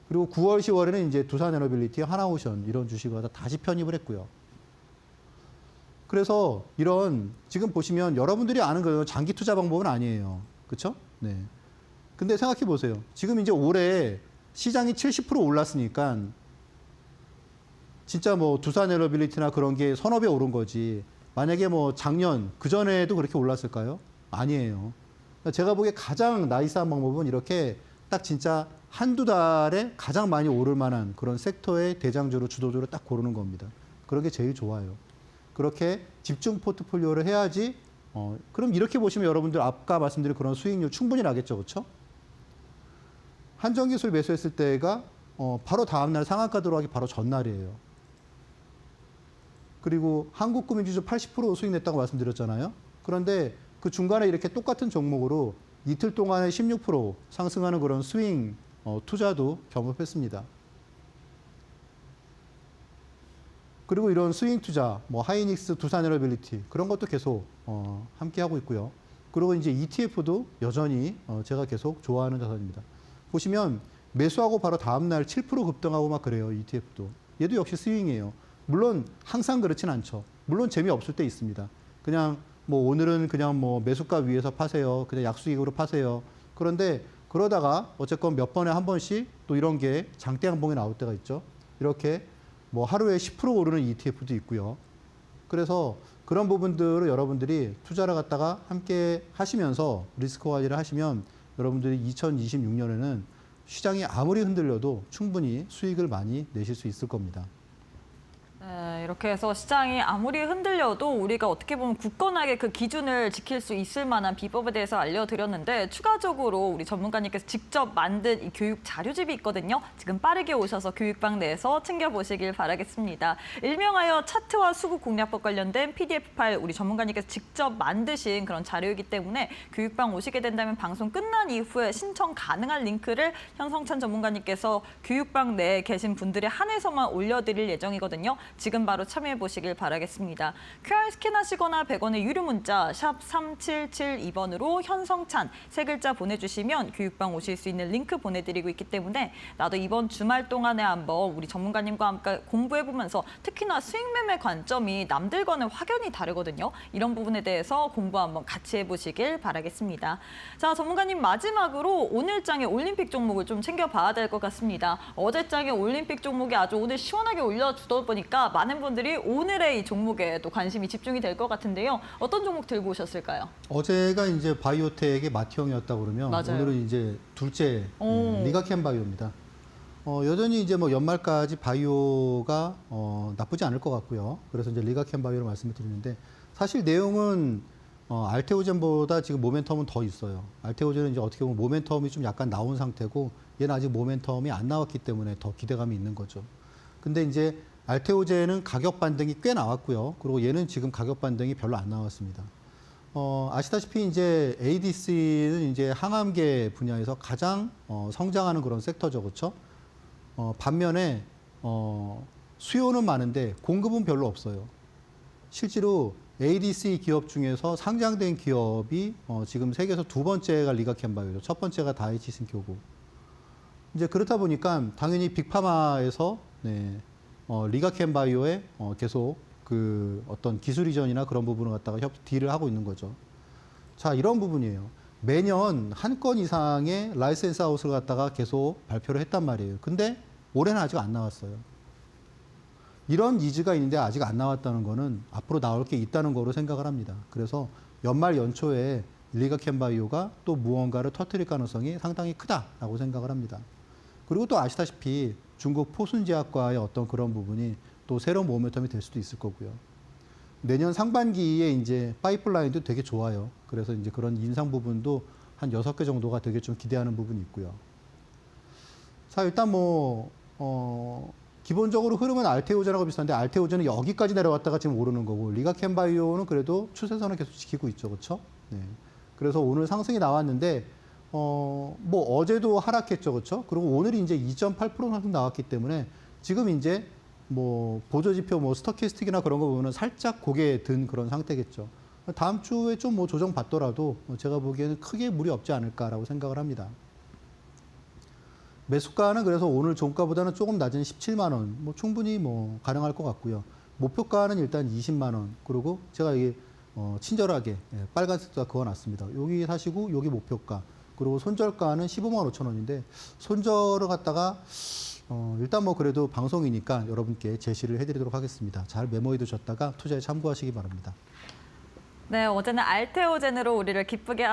그리고 9월, 10월에는 이제 두산에너빌리티, 하나오션 이런 주식을 갖다 다시 편입을 했고요. 그래서 이런 지금 보시면 여러분들이 아는 거예요. 장기 투자 방법은 아니에요. 그렇죠? 네. 근데 생각해 보세요. 지금 이제 올해 시장이 70% 올랐으니까 진짜 뭐 두산에너빌리티나 그런 게 서너 배 오른 거지. 만약에 뭐 작년 그 전에도 그렇게 올랐을까요? 아니에요. 제가 보기에 가장 나이스한 방법은 이렇게 딱 진짜 한두 달에 가장 많이 오를 만한 그런 섹터의 대장주로 주도주로 딱 고르는 겁니다. 그런 게 제일 좋아요. 그렇게 집중 포트폴리오를 해야지 그럼 이렇게 보시면 여러분들 아까 말씀드린 그런 수익률 충분히 나겠죠. 그렇죠? 한전기술 매수했을 때가 바로 다음날 상한가 들어가기 바로 전날이에요. 그리고 한국금융지수 80% 수익 냈다고 말씀드렸잖아요. 그런데 그 중간에 이렇게 똑같은 종목으로 이틀 동안에 16% 상승하는 그런 스윙 투자도 경험했습니다. 그리고 이런 스윙 투자, 뭐 하이닉스, 두산에너빌리티 그런 것도 계속 함께 하고 있고요. 그리고 이제 ETF도 여전히 제가 계속 좋아하는 자산입니다. 보시면 매수하고 바로 다음 날 7% 급등하고 막 그래요. ETF도. 얘도 역시 스윙이에요. 물론 항상 그렇진 않죠. 물론 재미없을 때 있습니다. 그냥 뭐 오늘은 그냥 뭐 매수가 위에서 파세요. 그냥 약수익으로 파세요. 그런데 그러다가 어쨌건 몇 번에 한 번씩 또 이런 게 장대 양봉이 나올 때가 있죠. 이렇게 뭐 하루에 10% 오르는 ETF도 있고요. 그래서 그런 부분들을 여러분들이 투자를 갖다가 함께 하시면서 리스크 관리를 하시면 여러분들이 2026년에는 시장이 아무리 흔들려도 충분히 수익을 많이 내실 수 있을 겁니다. 네, 이렇게 해서 시장이 아무리 흔들려도 우리가 어떻게 보면 굳건하게 그 기준을 지킬 수 있을 만한 비법에 대해서 알려드렸는데 추가적으로 우리 전문가님께서 직접 만든 이 교육 자료집이 있거든요. 지금 빠르게 오셔서 교육방 내에서 챙겨보시길 바라겠습니다. 일명하여 차트와 수급 공략법 관련된 PDF 파일 우리 전문가님께서 직접 만드신 그런 자료이기 때문에 교육방 오시게 된다면 방송 끝난 이후에 신청 가능한 링크를 현성찬 전문가님께서 교육방 내에 계신 분들에 한해서만 올려드릴 예정이거든요. 지금 바로 참여해 보시길 바라겠습니다. QR 스캔하시거나 100원의 유료 문자 샵 3772번으로 현성찬 세 글자 보내주시면 교육방 오실 수 있는 링크 보내드리고 있기 때문에 나도 이번 주말 동안에 한번 우리 전문가님과 함께 공부해보면서 특히나 수익 매매 관점이 남들과는 확연히 다르거든요. 이런 부분에 대해서 공부 한번 같이 해보시길 바라겠습니다. 자, 전문가님 마지막으로 오늘 장의 올림픽 종목을 좀 챙겨봐야 될 것 같습니다. 어제 장의 올림픽 종목이 아주 오늘 시원하게 올려주다 보니까 많은 분들이 오늘의 이 종목에 또 관심이 집중이 될 것 같은데요. 어떤 종목 들고 오셨을까요? 어제가 이제 바이오텍의 마티형이었다 그러면 맞아요. 오늘은 이제 둘째 리가켄 바이오입니다. 여전히 이제 뭐 연말까지 바이오가 나쁘지 않을 것 같고요. 그래서 이제 리가켄 바이오를 말씀을 드리는데 사실 내용은 알테오젠보다 지금 모멘텀은 더 있어요. 알테오젠은 이제 어떻게 보면 모멘텀이 좀 약간 나온 상태고 얘는 아직 모멘텀이 안 나왔기 때문에 더 기대감이 있는 거죠. 근데 이제 알테오젠은 가격 반등이 꽤 나왔고요. 그리고 얘는 지금 가격 반등이 별로 안 나왔습니다. 아시다시피 이제 ADC는 이제 항암계 분야에서 가장 성장하는 그런 섹터죠, 그렇죠? 반면에 수요는 많은데 공급은 별로 없어요. 실제로 ADC 기업 중에서 상장된 기업이 지금 세계에서 두 번째가 리가켄바이오죠. 첫 번째가 다이치 신교고. 이제 그렇다 보니까 당연히 빅파마에서 네, 리가켄바이오에 계속 그 어떤 기술 이전이나 그런 부분을 갖다가 딜을 하고 있는 거죠. 자, 이런 부분이에요. 매년 한 건 이상의 라이센스 아웃을 갖다가 계속 발표를 했단 말이에요. 근데 올해는 아직 안 나왔어요. 이런 니즈가 있는데 아직 안 나왔다는 거는 앞으로 나올 게 있다는 거로 생각을 합니다. 그래서 연말 연초에 리가켄바이오가 또 무언가를 터뜨릴 가능성이 상당히 크다라고 생각을 합니다. 그리고 또 아시다시피 중국 포순제약과의 어떤 그런 부분이 또 새로운 모멘텀이 될 수도 있을 거고요. 내년 상반기에 이제 파이프라인도 되게 좋아요. 그래서 이제 그런 인상 부분도 한 6개 정도가 되게 좀 기대하는 부분이 있고요. 자, 일단 기본적으로 흐름은 알테오젠하고 비슷한데 알테오젠은 여기까지 내려왔다가 지금 오르는 거고 리가켄바이오는 그래도 추세선을 계속 지키고 있죠. 그렇죠? 네. 그래서 오늘 상승이 나왔는데 어제도 하락했죠. 그렇죠? 그리고 오늘 이제 2.8% 상승 나왔기 때문에 지금 이제 보조지표 스토캐스틱이나 그런 거 보면은 살짝 고개에 든 그런 상태겠죠. 다음 주에 좀 조정 받더라도 제가 보기에는 크게 무리 없지 않을까라고 생각을 합니다. 매수가는 그래서 오늘 종가보다는 조금 낮은 17만 원, 충분히 가능할 것 같고요. 목표가는 일단 20만 원. 그리고 제가 이게 친절하게 빨간색도 그어놨습니다. 여기 사시고 여기 목표가. 그리고 손절가는 15만 5천 원인데 손절을 갖다가 일단 그래도 방송이니까 여러분께 제시를 해드리도록 하겠습니다. 잘 메모해 두셨다가 투자에 참고하시기 바랍니다. 네, 어제는 알테오젠으로 우리를 기쁘게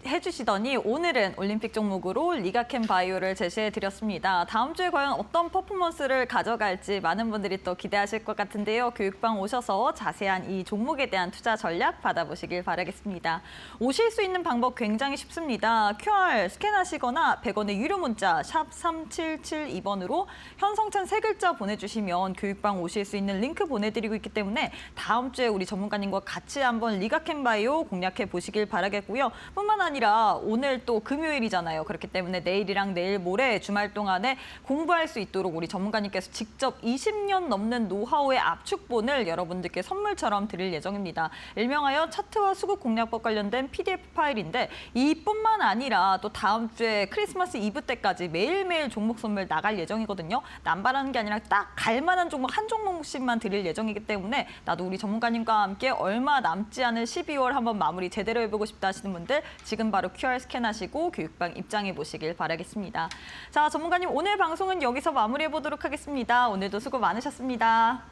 해주시더니 오늘은 올림픽 종목으로 리가켄바이오를 제시해드렸습니다. 다음 주에 과연 어떤 퍼포먼스를 가져갈지 많은 분들이 또 기대하실 것 같은데요. 교육방 오셔서 자세한 이 종목에 대한 투자 전략 받아보시길 바라겠습니다. 오실 수 있는 방법 굉장히 쉽습니다. QR 스캔하시거나 100원의 유료 문자 샵 3772번으로 현성찬 3글자 보내주시면 교육방 오실 수 있는 링크 보내드리고 있기 때문에 다음 주에 우리 전문가님과 같이 한번 리가켄바이오 공략해 보시길 바라겠고요. 뿐만 아니라 오늘 또 금요일이잖아요. 그렇기 때문에 내일이랑 내일 모레 주말 동안에 공부할 수 있도록 우리 전문가님께서 직접 20년 넘는 노하우의 압축본을 여러분들께 선물처럼 드릴 예정입니다. 일명하여 차트와 수급 공략법 관련된 PDF 파일인데 이뿐만 아니라 또 다음 주에 크리스마스 이브 때까지 매일매일 종목 선물 나갈 예정이거든요. 남발하는 게 아니라 딱 갈만한 종목 한 종목씩만 드릴 예정이기 때문에 나도 우리 전문가님과 함께 얼마 남지 않은 12월 한번 마무리 제대로 해보고 싶다 하시는 분들 지금 바로 QR 스캔하시고 교육방 입장해 보시길 바라겠습니다. 자, 전문가님 오늘 방송은 여기서 마무리해 보도록 하겠습니다. 오늘도 수고 많으셨습니다.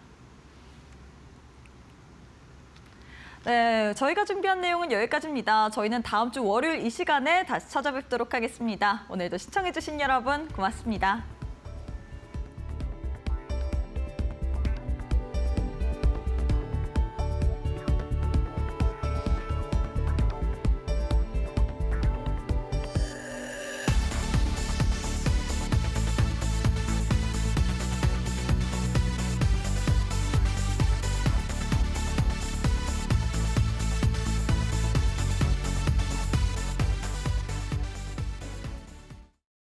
네, 저희가 준비한 내용은 여기까지입니다. 저희는 다음 주 월요일 이 시간에 다시 찾아뵙도록 하겠습니다. 오늘도 시청해주신 여러분 고맙습니다.